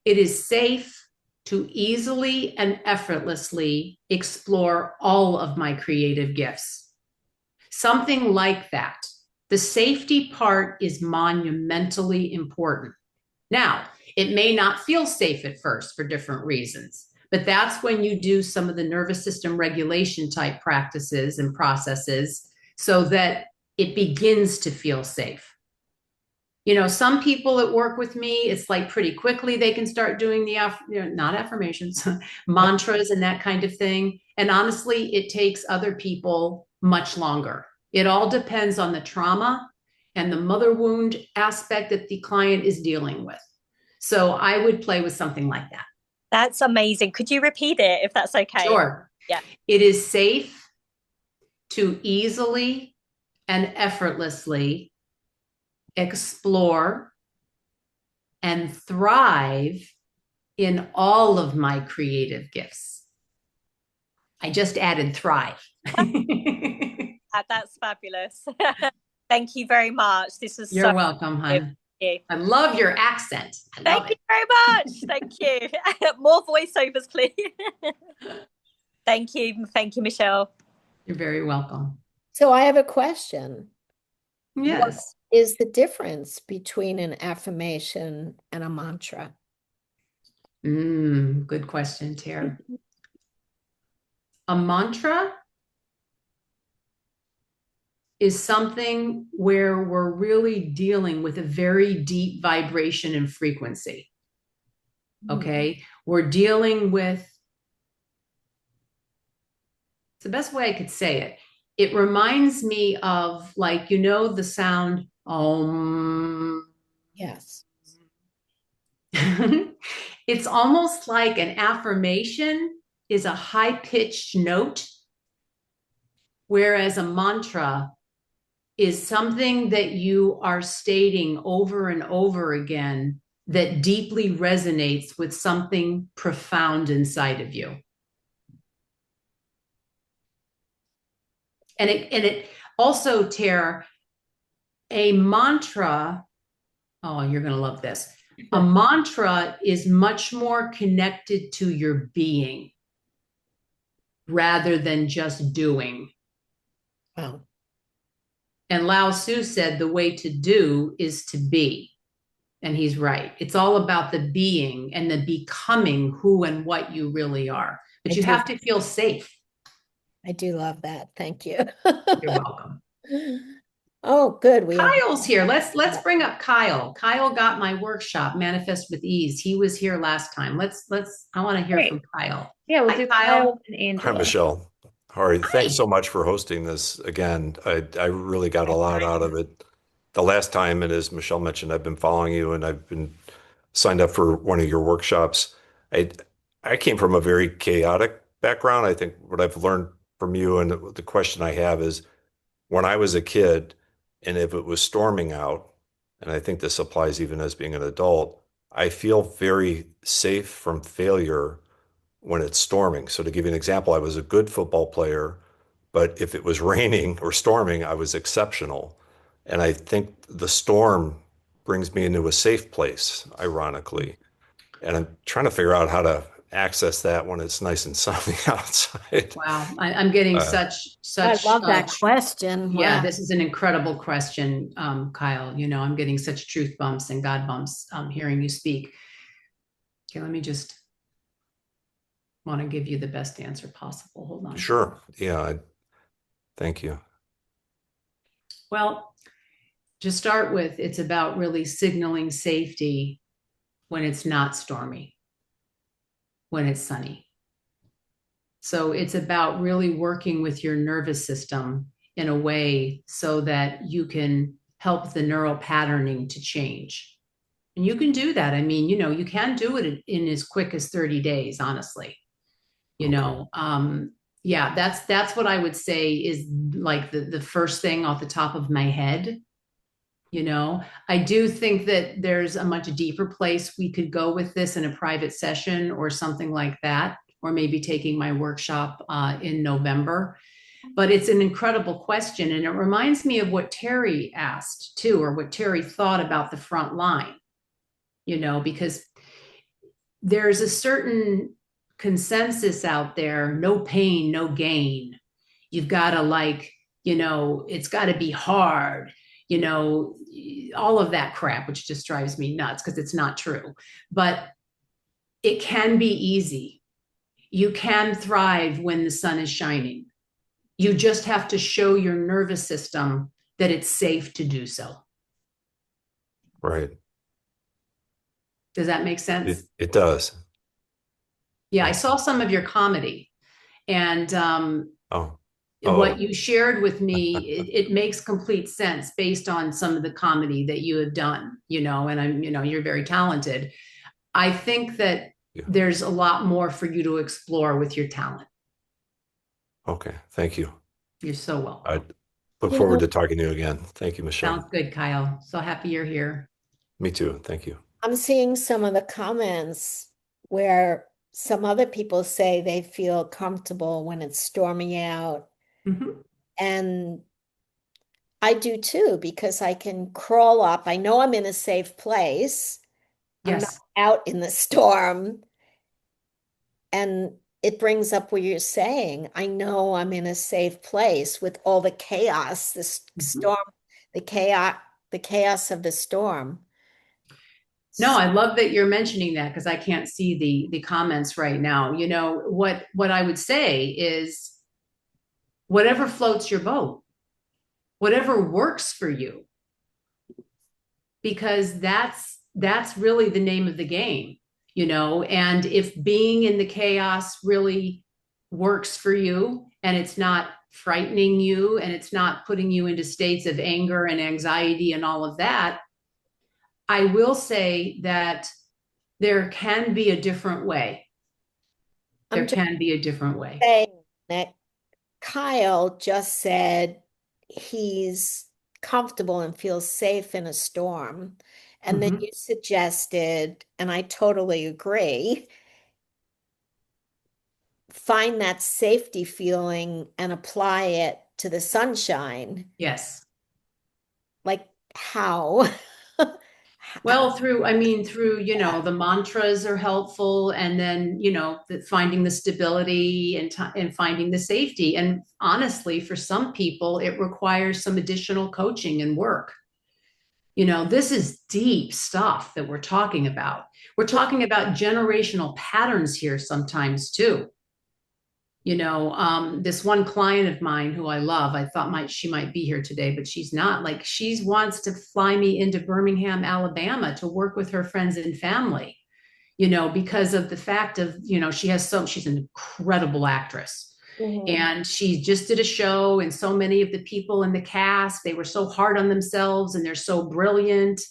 [SPEAKER 2] it is safe to easily and effortlessly explore all of my creative gifts. Something like that. The safety part is monumentally important. Now, it may not feel safe at first for different reasons, but that's when you do some of the nervous system regulation type practices and processes so that it begins to feel safe. You know, some people that work with me, it's like pretty quickly they can start doing the, not affirmations, mantras and that kind of thing. And honestly, it takes other people much longer. It all depends on the trauma and the mother wound aspect that the client is dealing with. So I would play with something like that.
[SPEAKER 5] That's amazing. Could you repeat it if that's okay?
[SPEAKER 2] Sure.
[SPEAKER 5] Yeah.
[SPEAKER 2] It is safe to easily and effortlessly explore and thrive in all of my creative gifts. I just added thrive.
[SPEAKER 5] That's fabulous. Thank you very much. This is
[SPEAKER 2] You're welcome, hon. I love your accent.
[SPEAKER 5] Thank you very much. Thank you. More voiceovers, please. Thank you. Thank you, Michelle.
[SPEAKER 2] You're very welcome.
[SPEAKER 1] So I have a question.
[SPEAKER 2] Yes.
[SPEAKER 1] What is the difference between an affirmation and a mantra?
[SPEAKER 2] Good question, Terry. A mantra is something where we're really dealing with a very deep vibration and frequency. Okay. We're dealing with, it's the best way I could say it. It reminds me of, like, you know, the sound
[SPEAKER 1] Yes.
[SPEAKER 2] It's almost like an affirmation is a high-pitched note, whereas a mantra is something that you are stating over and over again that deeply resonates with something profound inside of you. And it also, Tara, a mantra, oh, you're going to love this. A mantra is much more connected to your being rather than just doing.
[SPEAKER 1] Wow.
[SPEAKER 2] And Lao Tzu said the way to do is to be. And he's right. It's all about the being and the becoming who and what you really are. But you have to feel safe.
[SPEAKER 1] I do love that. Thank you.
[SPEAKER 2] You're welcome.
[SPEAKER 1] Oh, good.
[SPEAKER 2] Kyle's here. Let's bring up Kyle. Kyle got my workshop, Manifest with Ease. He was here last time. I want to hear from Kyle.
[SPEAKER 3] Yeah, we'll do Kyle and Angela.
[SPEAKER 6] Hi, Michelle. All right. Thanks so much for hosting this again. I really got a lot out of it. The last time, and as Michelle mentioned, I've been following you and I've been signed up for one of your workshops. I came from a very chaotic background. I think what I've learned from you, and the question I have is, when I was a kid, and if it was storming out, and I think this applies even as being an adult, I feel very safe from failure when it's storming. So to give you an example, I was a good football player, but if it was raining or storming, I was exceptional. And I think the storm brings me into a safe place, ironically. And I'm trying to figure out how to access that when it's nice and sunny outside.
[SPEAKER 2] Wow. I'm getting such.
[SPEAKER 1] I love that question.
[SPEAKER 2] Yeah,
[SPEAKER 1] Wow.
[SPEAKER 2] this is an incredible question, Kyle. You know, I'm getting such truth bumps and God bumps hearing you speak. Okay, let me just want to give you the best answer possible. Hold on.
[SPEAKER 6] Sure. Yeah. Thank you.
[SPEAKER 2] Well, to start with, it's about really signaling safety when it's not stormy, when it's sunny. So it's about really working with your nervous system in a way so that you can help the neural patterning to change. And you can do that. I mean, you know, you can do it in as quick as 30 days, honestly. You know, yeah, that's what I would say is like the first thing off the top of my head. You know, I do think that there's a much deeper place we could go with this in a private session or something like that, or maybe taking my workshop in November. But it's an incredible question. And it reminds me of what Terry asked too, or what Terry thought about the front line, you know, because there's a certain consensus out there, no pain, no gain. You've got to, like, you know, it's got to be hard, you know, all of that crap, which just drives me nuts because it's not true. But it can be easy. You can thrive when the sun is shining. You just have to show your nervous system that it's safe to do so.
[SPEAKER 6] Right.
[SPEAKER 2] Does that make sense?
[SPEAKER 6] It does.
[SPEAKER 2] Yeah, I saw some of your comedy, and
[SPEAKER 6] Oh.
[SPEAKER 2] what you shared with me, it makes complete sense based on some of the comedy that you have done, you know, and you're very talented. I think that there's a lot more for you to explore with your talent.
[SPEAKER 6] Okay. Thank you.
[SPEAKER 2] You're so welcome.
[SPEAKER 6] I look
[SPEAKER 1] You
[SPEAKER 6] forward
[SPEAKER 1] know,
[SPEAKER 6] to talking to you again. Thank you, Michelle.
[SPEAKER 2] Sounds good, Kyle. So happy you're here.
[SPEAKER 6] Me too. Thank you.
[SPEAKER 1] I'm seeing some of the comments where some other people say they feel comfortable when it's stormy out.
[SPEAKER 2] Mm-hmm.
[SPEAKER 1] And I do too, because I can crawl up. I know I'm in a safe place. I'm not
[SPEAKER 2] Yes.
[SPEAKER 1] out in the storm. And it brings up what you're saying. I know I'm in a safe place with all the chaos, this storm, the chaos of the storm.
[SPEAKER 2] No, I love that you're mentioning that because I can't see the comments right now. You know, what I would say is whatever floats your boat, whatever works for you, because that's really the name of the game, you know. And if being in the chaos really works for you and it's not frightening you and it's not putting you into states of anger and anxiety and all of that, I will say that there can be a different way. There
[SPEAKER 1] I'm just
[SPEAKER 2] can be a different way.
[SPEAKER 1] saying that Kyle just said he's comfortable and feels safe in a storm. And then
[SPEAKER 2] Mhm.
[SPEAKER 1] you suggested, and I totally agree, find that safety feeling and apply it to the sunshine.
[SPEAKER 2] Yes.
[SPEAKER 1] Like how?
[SPEAKER 2] Well, through, you know, the mantras are helpful, and then, you know, finding the stability and finding the safety. And honestly, for some people, it requires some additional coaching and work. You know, this is deep stuff that we're talking about. We're talking about generational patterns here sometimes too. You know, this one client of mine who I love, I thought she might be here today, but she's not. Like, she wants to fly me into Birmingham, Alabama to work with her friends and family, you know, because of the fact of, you know, she's an incredible actress.
[SPEAKER 1] Mhm.
[SPEAKER 2] And she just did a show, and so many of the people in the cast, they were so hard on themselves and they're so brilliant.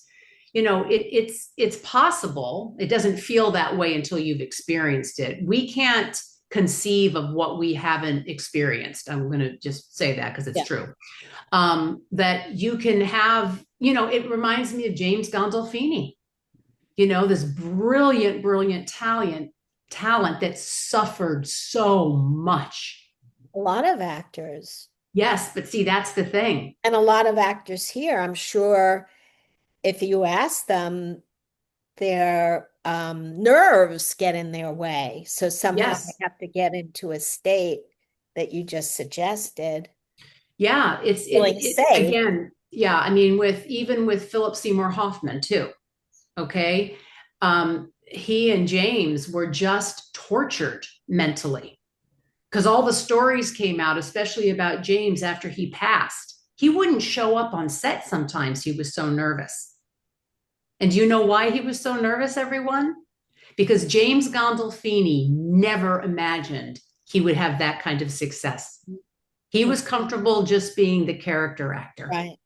[SPEAKER 2] You know, it's possible. It doesn't feel that way until you've experienced it. We can't conceive of what we haven't experienced. I'm going to just say that because it's
[SPEAKER 1] Yeah.
[SPEAKER 2] true. That you can have, you know, it reminds me of James Gandolfini, you know, this brilliant talent that suffered so much.
[SPEAKER 1] A lot of actors.
[SPEAKER 2] Yes, but see, that's the thing.
[SPEAKER 1] And a lot of actors here, I'm sure if you ask them, their nerves get in their way. So somehow they
[SPEAKER 2] Yes.
[SPEAKER 1] have to get into a state that you just suggested,
[SPEAKER 2] Yeah,
[SPEAKER 1] feeling safe.
[SPEAKER 2] again, yeah, I mean, even with Philip Seymour Hoffman too. Okay. He and James were just tortured mentally because all the stories came out, especially about James after he passed. He wouldn't show up on set sometimes. He was so nervous. And do you know why he was so nervous, everyone? Because James Gandolfini never imagined he would have that kind of success. He was comfortable just being the character actor.
[SPEAKER 1] Right.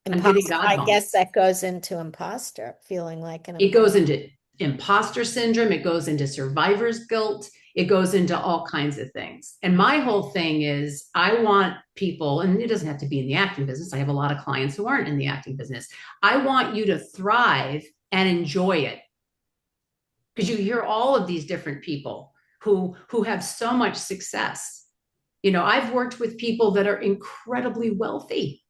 [SPEAKER 2] I'm getting
[SPEAKER 1] Imposter,
[SPEAKER 2] God
[SPEAKER 1] I guess
[SPEAKER 2] bumps.
[SPEAKER 1] that goes into imposter, feeling like an
[SPEAKER 2] It
[SPEAKER 1] imposter.
[SPEAKER 2] goes into imposter syndrome. It goes into survivor's guilt. It goes into all kinds of things. And my whole thing is I want people, and it doesn't have to be in the acting business. I have a lot of clients who aren't in the acting business. I want you to thrive and enjoy it. Because you hear all of these different people who have so much success. You know, I've worked with people that are incredibly wealthy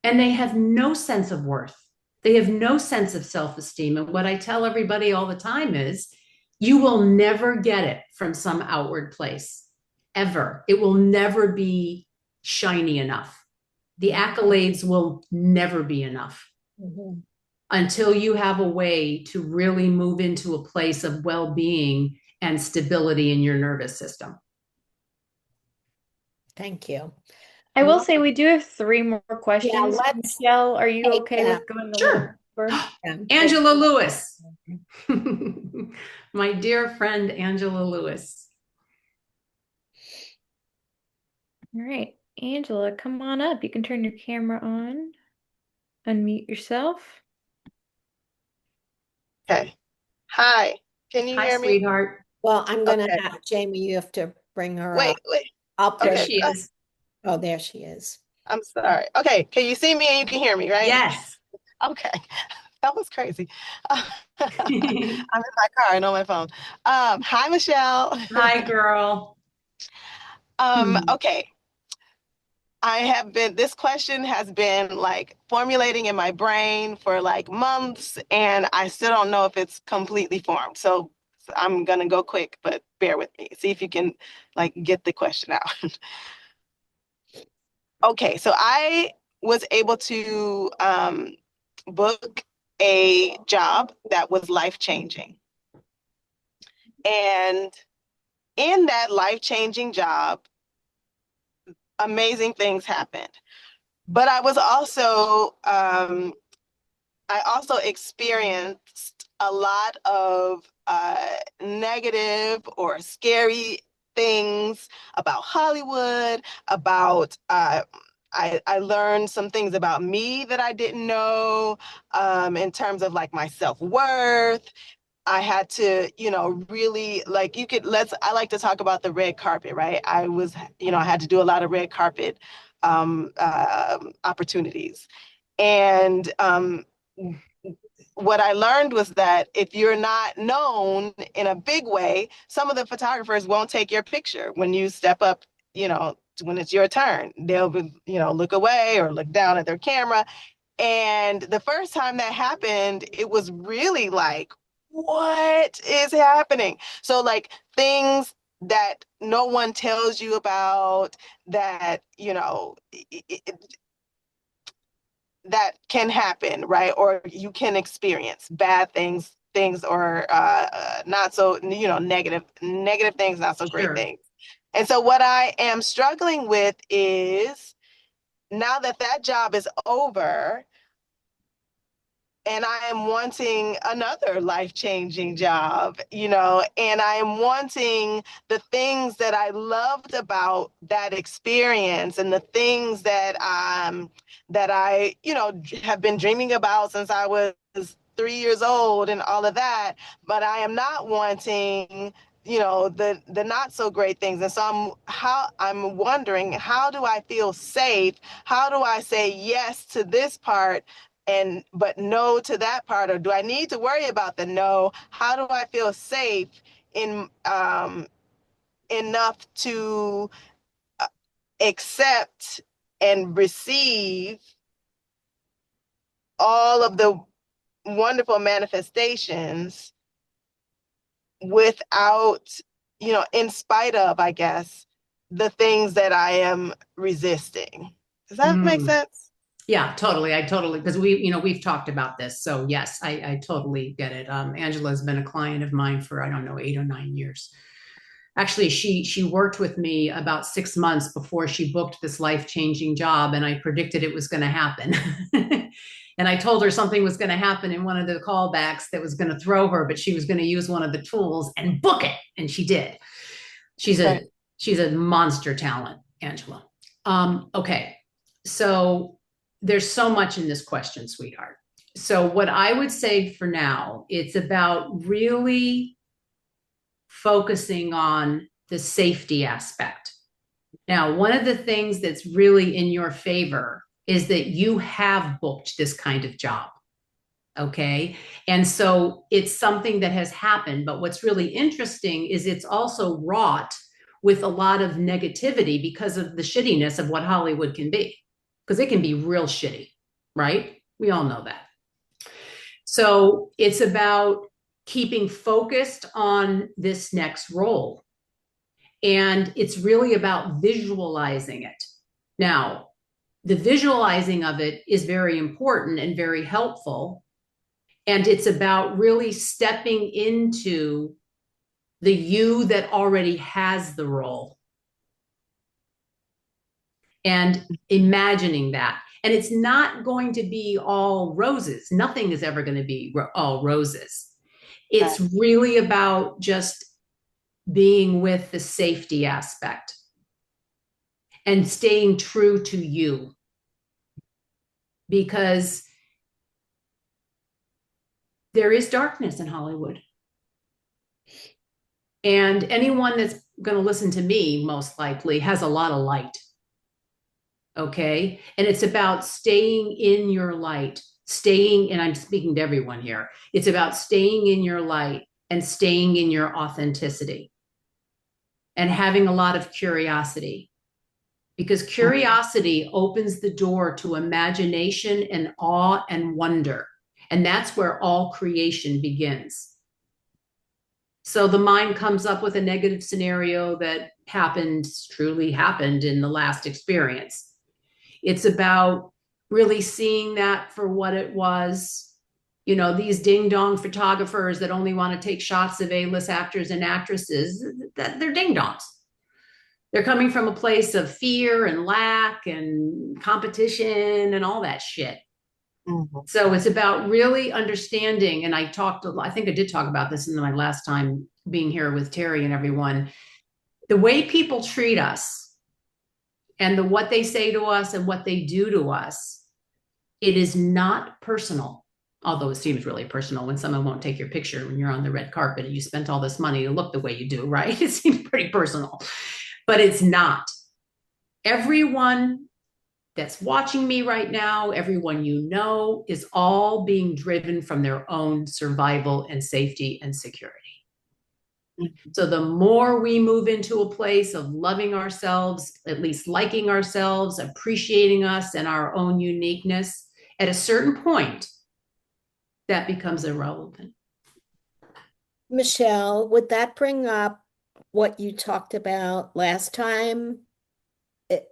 [SPEAKER 2] and they have no sense of worth. They have no sense of self-esteem. And what I tell everybody all the time is you will never get it from some outward place, ever. It will never be shiny enough. The accolades will never be enough until you have a way to really move into a place of well-being and stability in your nervous system.
[SPEAKER 1] Thank you.
[SPEAKER 3] I will say we do have 3 more questions.
[SPEAKER 1] let's
[SPEAKER 3] Michelle, are you
[SPEAKER 1] take
[SPEAKER 3] okay
[SPEAKER 1] them.
[SPEAKER 3] with going a
[SPEAKER 2] Sure.
[SPEAKER 3] little over?
[SPEAKER 2] Angela Lewis. My dear friend, Angela Lewis.
[SPEAKER 3] All right, Angela, come on up. You can turn your camera on. Unmute yourself.
[SPEAKER 7] Okay. Hi. Can you
[SPEAKER 2] Hi,
[SPEAKER 7] hear me?
[SPEAKER 2] sweetheart.
[SPEAKER 1] Well, I'm going to
[SPEAKER 7] Okay.
[SPEAKER 1] have Jamie, you have to bring her
[SPEAKER 7] Wait,
[SPEAKER 1] up.
[SPEAKER 7] wait.
[SPEAKER 1] I'll put
[SPEAKER 2] There
[SPEAKER 7] Okay.
[SPEAKER 2] she is.
[SPEAKER 1] Oh, there she is.
[SPEAKER 7] I'm sorry. Okay, can you see me and you can hear me, right?
[SPEAKER 2] Yes.
[SPEAKER 7] Okay, that was crazy. I'm in my car and on my phone. Hi, Michelle.
[SPEAKER 2] Hi, girl.
[SPEAKER 7] Okay. This question has been like formulating in my brain for like months, and I still don't know if it's completely formed. So I'm gonna go quick, but bear with me. See if you can like get the question out. Okay, so I was able to book a job that was life-changing. And in that life-changing job, amazing things happened. But I also experienced a lot of negative or scary things about Hollywood, about I learned some things about me that I didn't know, in terms of like my self-worth. I had to, really like I like to talk about the red carpet, right? I had to do a lot of red carpet opportunities. And what I learned was that if you're not known in a big way, some of the photographers won't take your picture when you step up, when it's your turn. They'll be, look away or look down at their camera. And the first time that happened, it was really like, what is happening? So like things that no one tells you about that, that can happen, right? Or you can experience bad things or not so, negative things, not so great
[SPEAKER 2] Sure.
[SPEAKER 7] things. And so what I am struggling with is now that job is over, and I am wanting another life-changing job, and I am wanting the things that I loved about that experience and the things that I, have been dreaming about since I was 3 years old and all of that, but I am not wanting the not so great things. And so I'm wondering, how do I feel safe? How do I say yes to this part but no to that part? Or do I need to worry about the no? How do I feel safe in enough to accept and receive all of the wonderful manifestations without, in spite of, I guess, the things that I am resisting? Does that make sense?
[SPEAKER 2] Yeah, totally. Because we've talked about this. So yes, I totally get it. Angela's been a client of mine for, I don't know, 8 or 9 years. Actually, she worked with me about 6 months before she booked this life-changing job, and I predicted it was going to happen. And I told her something was going to happen in one of the callbacks that was going to throw her, but she was going to use one of the tools and book it. And she did. She's a monster talent, Angela. Okay. So there's so much in this question, sweetheart. So what I would say for now, it's about really focusing on the safety aspect. Now, one of the things that's really in your favor is that you have booked this kind of job. Okay. And so it's something that has happened. But what's really interesting is it's also wrought with a lot of negativity because of the shittiness of what Hollywood can be, because it can be real shitty, right? We all know that. So it's about keeping focused on this next role. And it's really about visualizing it. Now, the visualizing of it is very important and very helpful. And it's about really stepping into the you that already has the role and imagining that. And it's not going to be all roses. Nothing is ever going to be all roses. It's really about just being with the safety aspect and staying true to you. Because there is darkness in Hollywood. And anyone that's going to listen to me, most likely, has a lot of light. Okay. And it's about staying in your light, and I'm speaking to everyone here. It's about staying in your light and staying in your authenticity and having a lot of curiosity, because curiosity opens the door to imagination and awe and wonder. And that's where all creation begins. So the mind comes up with a negative scenario that truly happened in the last experience. It's about really seeing that for what it was. You know, these ding dong photographers that only want to take shots of A-list actors and actresses, they're ding dongs. They're coming from a place of fear and lack and competition and all that shit. Mm-hmm. So it's about really understanding. And I think I did talk about this in my last time being here with Terry and everyone. The way people treat us and what they say to us and what they do to us, it is not personal. Although it seems really personal when someone won't take your picture when you're on the red carpet and you spent all this money to look the way you do, right? It seems pretty personal, but it's not. Everyone that's watching me right now, everyone you know, is all being driven from their own survival and safety and security. So the more we move into a place of loving ourselves, at least liking ourselves, appreciating us and our own uniqueness, at a certain point, that becomes irrelevant.
[SPEAKER 1] Michelle, would that bring up what you talked about last time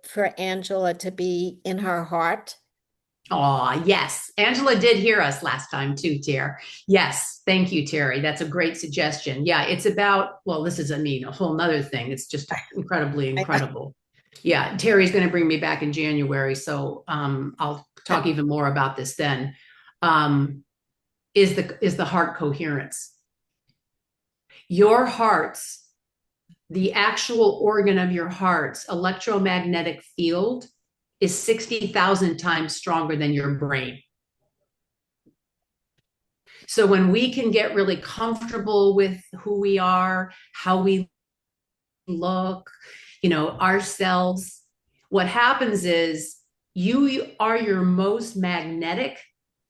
[SPEAKER 1] for Angela to be in her heart?
[SPEAKER 2] Oh, yes. Angela did hear us last time too, Terry. Yes. Thank you, Terry. That's a great suggestion. Yeah. It's about, well, this is, a whole nother thing. It's just incredibly incredible. Yeah. Terry's going to bring me back in January. So I'll talk even more about this then. Is the heart coherence. Your heart's, the actual organ of your heart's electromagnetic field is 60,000 times stronger than your brain. So when we can get really comfortable with who we are, how we look, ourselves, what happens is you are your most magnetic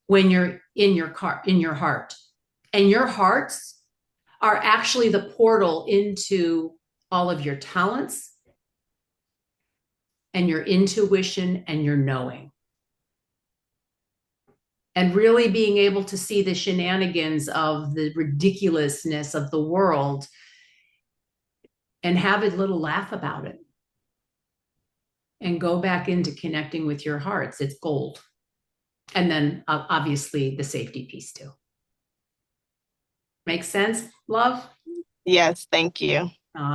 [SPEAKER 2] when you're in your heart. And your hearts are actually the portal into all of your talents and your intuition and your knowing. And really being able to see the shenanigans of the ridiculousness of the world and have a little laugh about it. And go back into connecting with your hearts. It's gold. And then obviously the safety piece too. Makes sense, love?
[SPEAKER 7] Yes, thank you.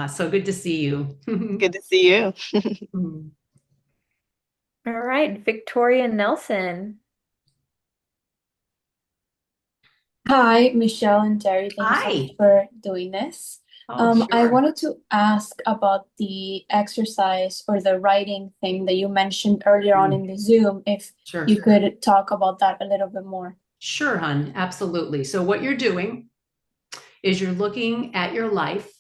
[SPEAKER 2] So good to see you.
[SPEAKER 7] Good to see you.
[SPEAKER 3] All right, Victoria Nelson.
[SPEAKER 8] Hi, Michelle and Terry. Thank you so much for doing this.
[SPEAKER 2] Sure.
[SPEAKER 8] I wanted to ask about the exercise or the writing thing that you mentioned earlier on in the Zoom, if you could talk about that a little bit more.
[SPEAKER 2] Sure, hon. Absolutely. So what you're doing is you're looking at your life,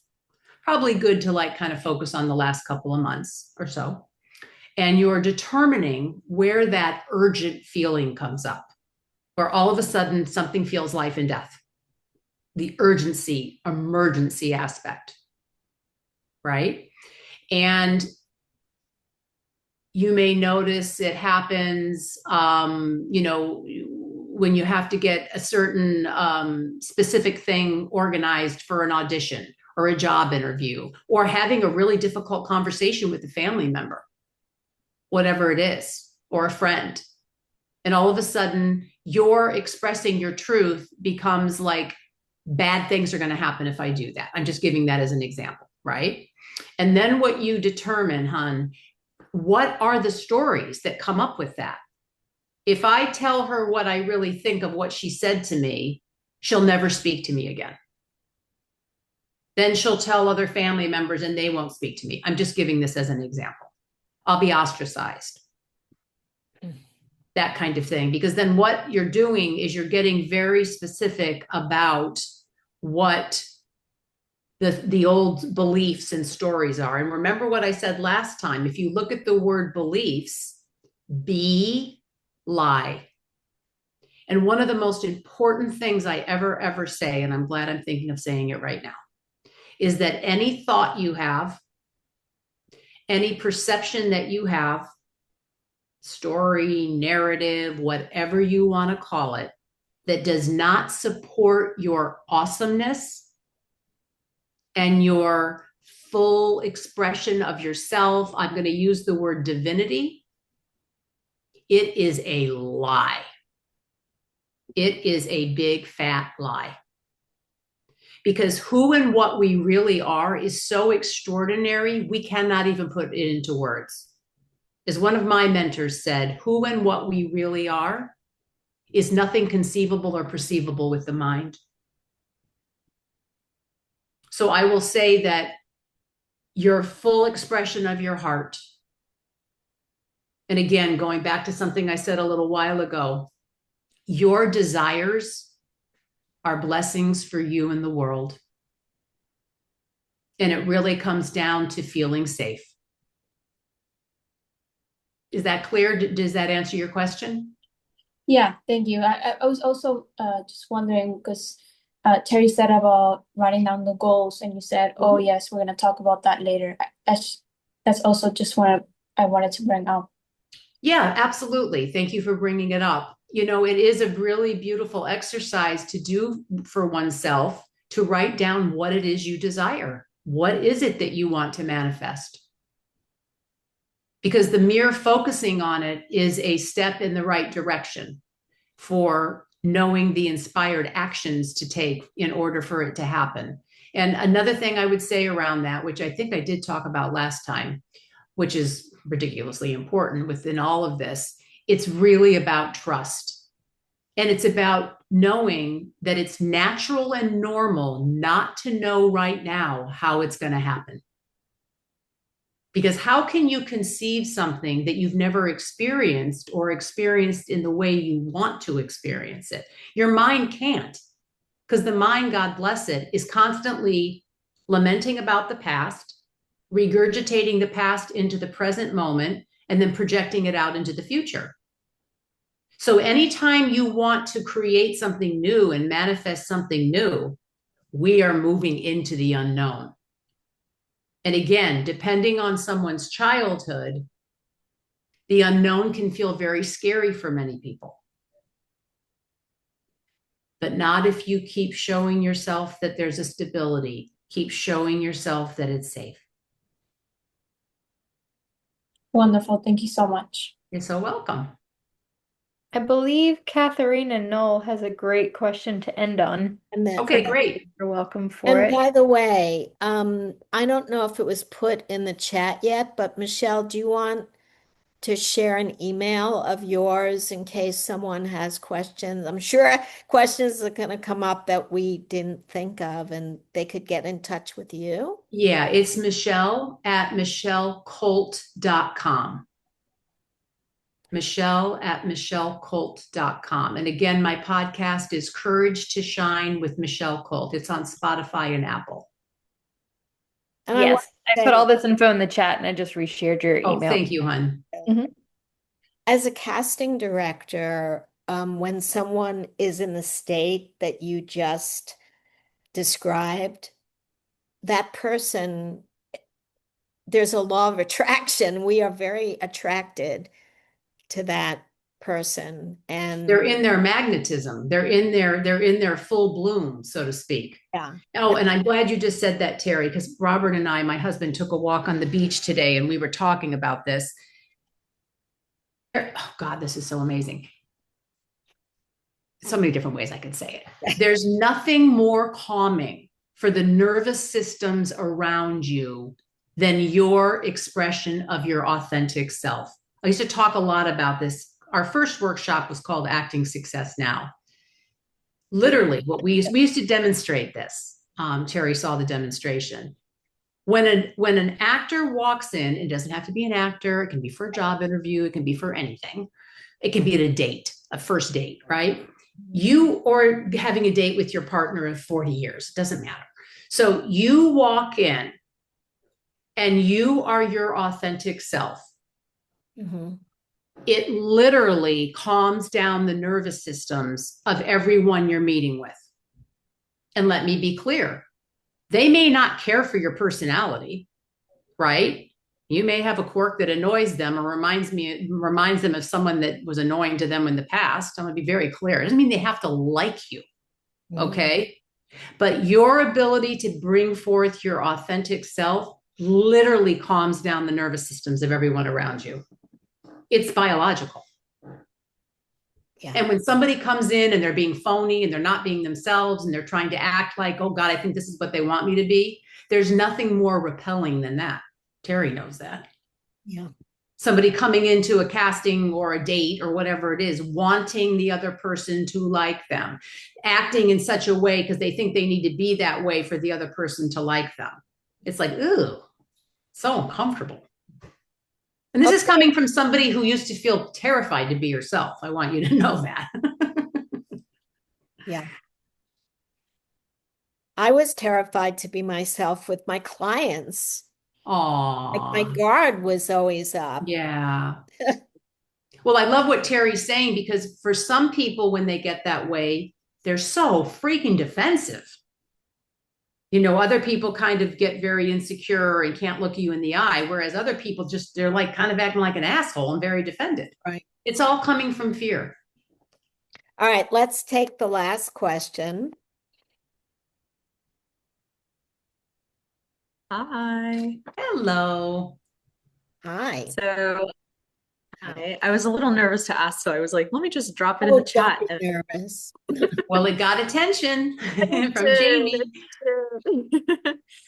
[SPEAKER 2] probably good to kind of focus on the last couple of months or so. And you're determining where that urgent feeling comes up, where all of a sudden something feels life and death. The urgency, emergency aspect, right? And you may notice it happens, when you have to get a certain specific thing organized for an audition or a job interview, or having a really difficult conversation with a family member, whatever it is, or a friend. And all of a sudden, your expressing your truth becomes like, bad things are going to happen if I do that. I'm just giving that as an example, right? And then what you determine, hon, what are the stories that come up with that? If I tell her what I really think of what she said to me, she'll never speak to me again. Then she'll tell other family members and they won't speak to me. I'm just giving this as an example. I'll be ostracized. That kind of thing. Because then what you're doing is you're getting very specific about what the old beliefs and stories are. And remember what I said last time, if you look at the word beliefs, be, lie. And one of the most important things I ever say, and I'm glad I'm thinking of saying it right now, is that any thought you have, any perception that you have, story, narrative, whatever you want to call it, that does not support your awesomeness and your full expression of yourself, I'm going to use the word divinity, it is a lie. It is a big fat lie. Because who and what we really are is so extraordinary, we cannot even put it into words. As one of my mentors said, who and what we really are is nothing conceivable or perceivable with the mind. So I will say that your full expression of your heart, and again, going back to something I said a little while ago, your desires are blessings for you and the world. And it really comes down to feeling safe. Is that clear? Does that answer your question?
[SPEAKER 8] Yeah, thank you. I was also just wondering because Terry said about writing down the goals, and you said, "Oh yes, we're gonna talk about that later." That's also just what I wanted to bring up.
[SPEAKER 2] Yeah, absolutely. Thank you for bringing it up. You know, it is a really beautiful exercise to do for oneself, to write down what it is you desire. What is it that you want to manifest? Because the mere focusing on it is a step in the right direction for knowing the inspired actions to take in order for it to happen. And another thing I would say around that, which I think I did talk about last time, which is ridiculously important within all of this, it's really about trust. And it's about knowing that it's natural and normal not to know right now how it's going to happen. Because how can you conceive something that you've never experienced or experienced in the way you want to experience it? Your mind can't, because the mind, God bless it, is constantly lamenting about the past, regurgitating the past into the present moment, and then projecting it out into the future. So anytime you want to create something new and manifest something new, we are moving into the unknown. And again, depending on someone's childhood, the unknown can feel very scary for many people. But not if you keep showing yourself that there's a stability, keep showing yourself that it's safe.
[SPEAKER 8] Wonderful. Thank you so much.
[SPEAKER 2] You're so welcome.
[SPEAKER 3] I believe Katharina Knoll has a great question to end on.
[SPEAKER 2] Okay, great.
[SPEAKER 3] You're welcome for
[SPEAKER 1] And
[SPEAKER 3] it.
[SPEAKER 1] by the way, I don't know if it was put in the chat yet, but Michelle, do you want to share an email of yours in case someone has questions? I'm sure questions are going to come up that we didn't think of, and they could get in touch with you.
[SPEAKER 2] Yeah, it's Michelle at michellecolt.com. Michelle at michellecolt.com. And again, my podcast is Courage to Shine with Michelle Colt. It's on Spotify and Apple.
[SPEAKER 1] And
[SPEAKER 3] Yes, I put all this info in the chat and I just reshared your email.
[SPEAKER 2] Oh, thank you, hon.
[SPEAKER 1] As a casting director, when someone is in the state that you just described, that person, there's a law of attraction. We are very attracted to that person, and
[SPEAKER 2] they're in their magnetism. They're in their full bloom, so to speak.
[SPEAKER 1] Yeah.
[SPEAKER 2] Oh, and I'm glad you just said that, Terry, because Robert and I, my husband, took a walk on the beach today and we were talking about this. Oh God, this is so amazing. So many different ways I could say it. There's nothing more calming for the nervous systems around you than your expression of your authentic self. I used to talk a lot about this. Our first workshop was called Acting Success Now. Literally, what we used to demonstrate this. Terry saw the demonstration. When an actor walks in, it doesn't have to be an actor. It can be for a job interview. It can be for anything. It can be at a date, a first date, right? You or having a date with your partner of 40 years. It doesn't matter. So you walk in and you are your authentic self. It literally calms down the nervous systems of everyone you're meeting with. And let me be clear, they may not care for your personality, right? You may have a quirk that annoys them or reminds them of someone that was annoying to them in the past. I'm going to be very clear. It doesn't mean they have to like you, okay? But your ability to bring forth your authentic self literally calms down the nervous systems of everyone around you. It's biological. Yeah. And when somebody comes in and they're being phony and they're not being themselves and they're trying to act like, oh God, I think this is what they want me to be, there's nothing more repelling than that. Terry knows that. Yeah. Somebody coming into a casting or a date or whatever it is, wanting the other person to like them, acting in such a way because they think they need to be that way for the other person to like them. It's like, ooh, so uncomfortable. And this is coming from somebody who used to feel terrified to be herself. I want you to know that.
[SPEAKER 1] Yeah. I was terrified to be myself with my clients.
[SPEAKER 2] Aww.
[SPEAKER 1] Like my guard was always up.
[SPEAKER 2] Yeah. Well, I love what Terry's saying, because for some people, when they get that way, they're so freaking defensive. You know, other people kind of get very insecure and can't look you in the eye, whereas other people just, they're like kind of acting like an asshole and very defended. Right. It's all coming from fear.
[SPEAKER 1] All right, let's take the last question.
[SPEAKER 9] Hi.
[SPEAKER 2] Hello.
[SPEAKER 1] Hi.
[SPEAKER 9] So I was a little nervous to ask, so I was like, let me just drop it in the chat.
[SPEAKER 1] Don't be nervous.
[SPEAKER 2] Well, it got attention from Jamie.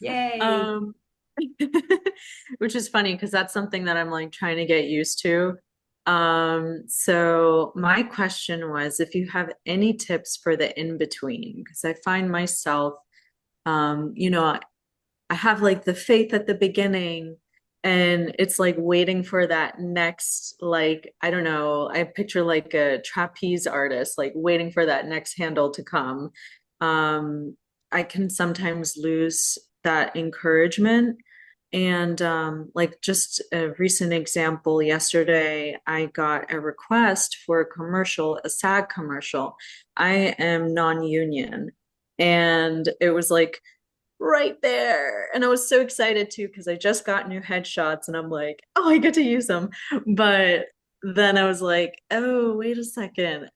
[SPEAKER 2] Yay.
[SPEAKER 9] Which is funny because that's something that I'm like trying to get used to. So my question was if you have any tips for the in-between, because I find myself, you know, I have like the faith at the beginning, and it's like waiting for that next, like, I don't know, I picture like a trapeze artist, like waiting for that next handle to come. I can sometimes lose that encouragement. And like just a recent example, yesterday, I got a request for a commercial, a SAG commercial. I am non-union. And it was like, right there. And I was so excited too, because I just got new headshots and I'm like, oh, I get to use them. But then I was like, oh, wait a second.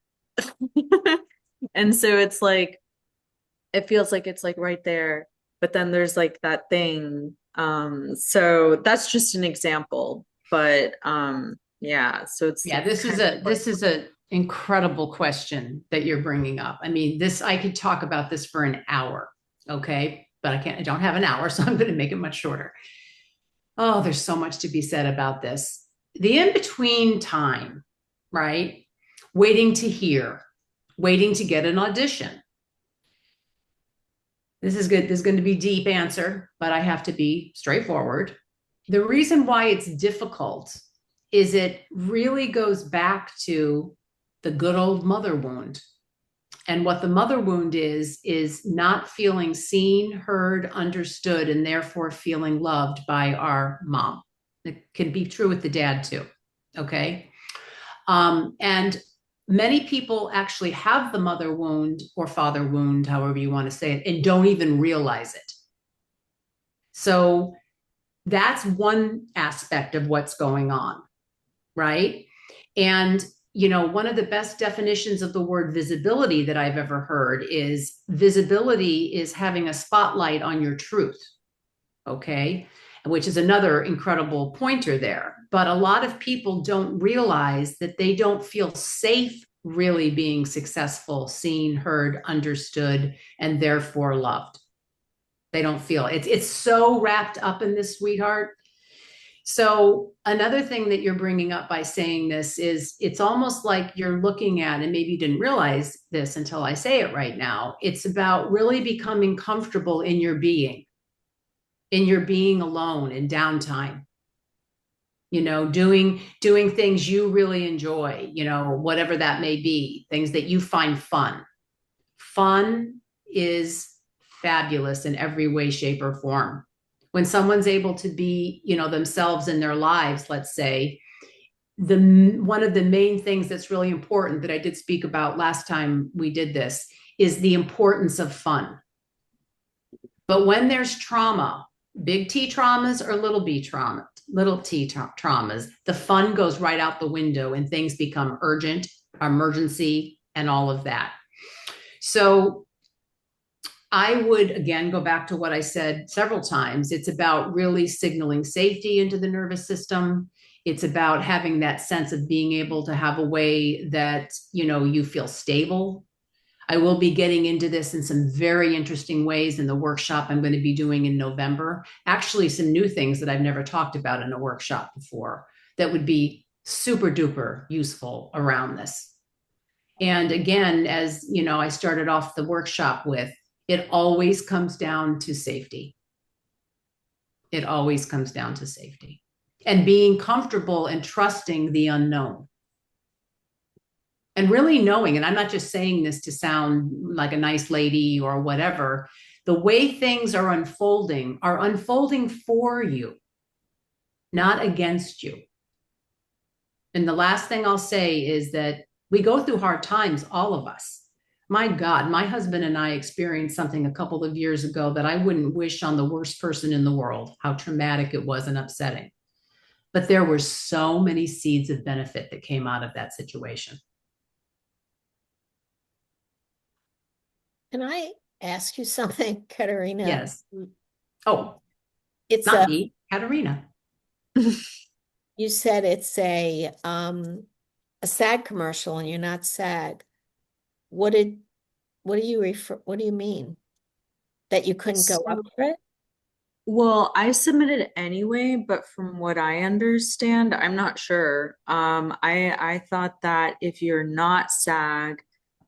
[SPEAKER 9] And so it's like, it feels like it's like right there. But then there's like that thing. So that's just an example. But yeah, so it's
[SPEAKER 2] this is a incredible question that you're bringing up. I mean, I could talk about this for an hour. Okay. But I don't have an hour, so I'm going to make it much shorter. Oh, there's so much to be said about this. The in-between time, right? Waiting to hear, waiting to get an audition. This is good. This is going to be a deep answer, but I have to be straightforward. The reason why it's difficult is it really goes back to the good old mother wound. And what the mother wound is not feeling seen, heard, understood, and therefore feeling loved by our mom. It can be true with the dad too, okay? And many people actually have the mother wound or father wound, however you want to say it, and don't even realize it. So that's one aspect of what's going on, right? And you know, one of the best definitions of the word visibility that I've ever heard is visibility is having a spotlight on your truth. Okay. Which is another incredible pointer there. But a lot of people don't realize that they don't feel safe really being successful, seen, heard, understood, and therefore loved. They don't feel it. It's so wrapped up in this, sweetheart. So another thing that you're bringing up by saying this is it's almost like you're looking at, and maybe you didn't realize this until I say it right now, it's about really becoming comfortable in your being alone in downtime, you know, doing things you really enjoy, you know, whatever that may be, things that you find fun. Fun is fabulous in every way, shape, or form. When someone's able to be, you know, themselves in their lives, let's say, one of the main things that's really important that I did speak about last time we did this is the importance of fun. But when there's trauma, big T traumas or little t traumas, the fun goes right out the window and things become urgent, emergency, and all of that. So I would, again, go back to what I said several times. It's about really signaling safety into the nervous system. It's about having that sense of being able to have a way that, you feel stable. I will be getting into this in some very interesting ways in the workshop I'm going to be doing in November. Actually, some new things that I've never talked about in a workshop before that would be super duper useful around this. And again, as I started off the workshop with, it always comes down to safety. It always comes down to safety and being comfortable and trusting the unknown. And really knowing, and I'm not just saying this to sound like a nice lady or whatever, the way things are unfolding for you, not against you. And the last thing I'll say is that we go through hard times, all of us. My God, my husband and I experienced something a couple of years ago that I wouldn't wish on the worst person in the world, how traumatic it was and upsetting. But there were so many seeds of benefit that came out of that situation.
[SPEAKER 1] Can I ask you something, Katerina?
[SPEAKER 2] Yes. Oh,
[SPEAKER 1] it's
[SPEAKER 2] not me, Katerina.
[SPEAKER 1] You said it's a SAG commercial and you're not SAG. What do you mean? That you couldn't go up for it?
[SPEAKER 9] Well, I submitted anyway, but from what I understand, I'm not sure. I thought that if you're not SAG,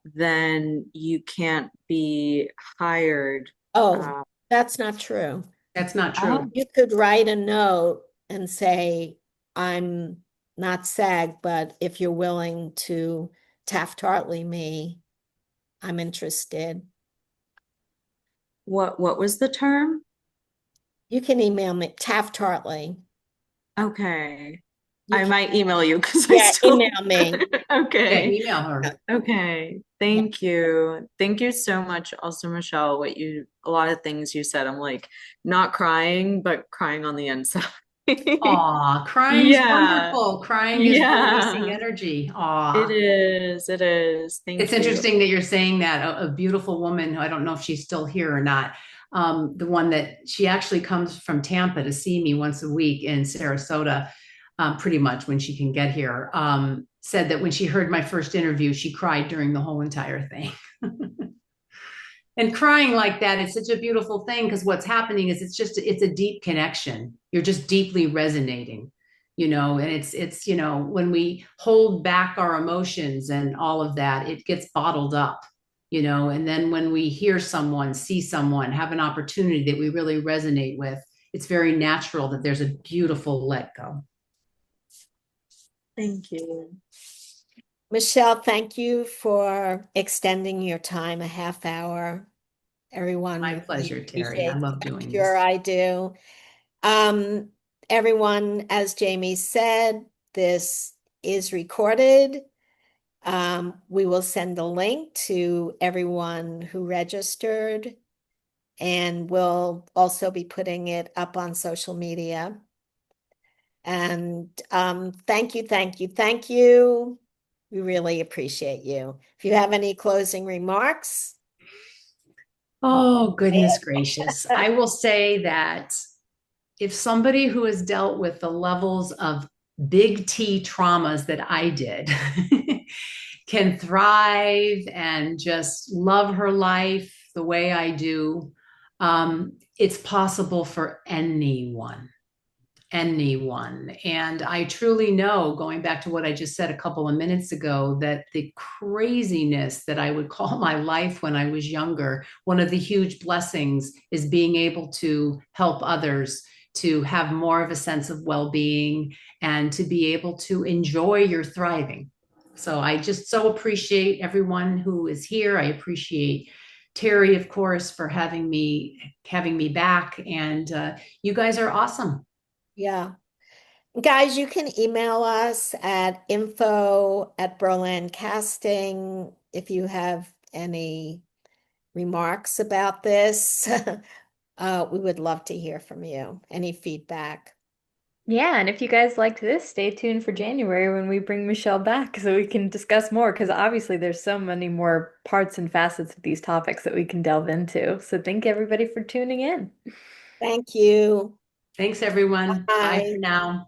[SPEAKER 9] then you can't be hired.
[SPEAKER 1] Oh, that's not true.
[SPEAKER 2] That's not true.
[SPEAKER 1] You could write a note and say, I'm not SAG, but if you're willing to Taft-Hartley me, I'm interested.
[SPEAKER 9] What was the term?
[SPEAKER 1] You can email me, Taft-Hartley.
[SPEAKER 9] Okay. I might email you because
[SPEAKER 1] email me.
[SPEAKER 9] Okay.
[SPEAKER 2] Yeah, email her.
[SPEAKER 9] Okay. Thank you. Thank you so much also, Michelle. A lot of things you said, I'm like not crying, but crying on the inside.
[SPEAKER 2] Aw, crying is wonderful. Crying is releasing energy. Aw.
[SPEAKER 9] It is. Thank you.
[SPEAKER 2] It's interesting that you're saying that. A beautiful woman, who I don't know if she's still here or not, the one that she actually comes from Tampa to see me once a week in Sarasota, pretty much when she can get here, said that when she heard my first interview, she cried during the whole entire thing. And crying like that is such a beautiful thing because what's happening is it's a deep connection. You're just deeply resonating, and it's when we hold back our emotions and all of that, it gets bottled up, and then when we hear someone, see someone, have an opportunity that we really resonate with, it's very natural that there's a beautiful let go.
[SPEAKER 9] Thank you.
[SPEAKER 1] Michelle, thank you for extending your time a half hour. Everyone.
[SPEAKER 2] My pleasure, Terry. I love doing this.
[SPEAKER 1] Sure, I do. Everyone, as Jamie said, this is recorded. We will send a link to everyone who registered, and we'll also be putting it up on social media. And thank you. We really appreciate you. If you have any closing remarks.
[SPEAKER 2] Oh, goodness gracious. I will say that if somebody who has dealt with the levels of big T traumas that I did can thrive and just love her life the way I do, it's possible for anyone. And I truly know, going back to what I just said a couple of minutes ago, that the craziness that I would call my life when I was younger, one of the huge blessings is being able to help others to have more of a sense of well-being and to be able to enjoy your thriving. So I just so appreciate everyone who is here. I appreciate Terry, of course, for having me back. And you guys are awesome.
[SPEAKER 1] Yeah. Guys, you can email us at info@berlandcasting if you have any remarks about this. We would love to hear from you. Any feedback?
[SPEAKER 3] Yeah, and if you guys liked this, stay tuned for January when we bring Michelle back so we can discuss more, because obviously there's so many more parts and facets of these topics that we can delve into. So thank everybody for tuning in.
[SPEAKER 1] Thank you.
[SPEAKER 2] Thanks, everyone. Bye
[SPEAKER 1] Bye.
[SPEAKER 2] for now.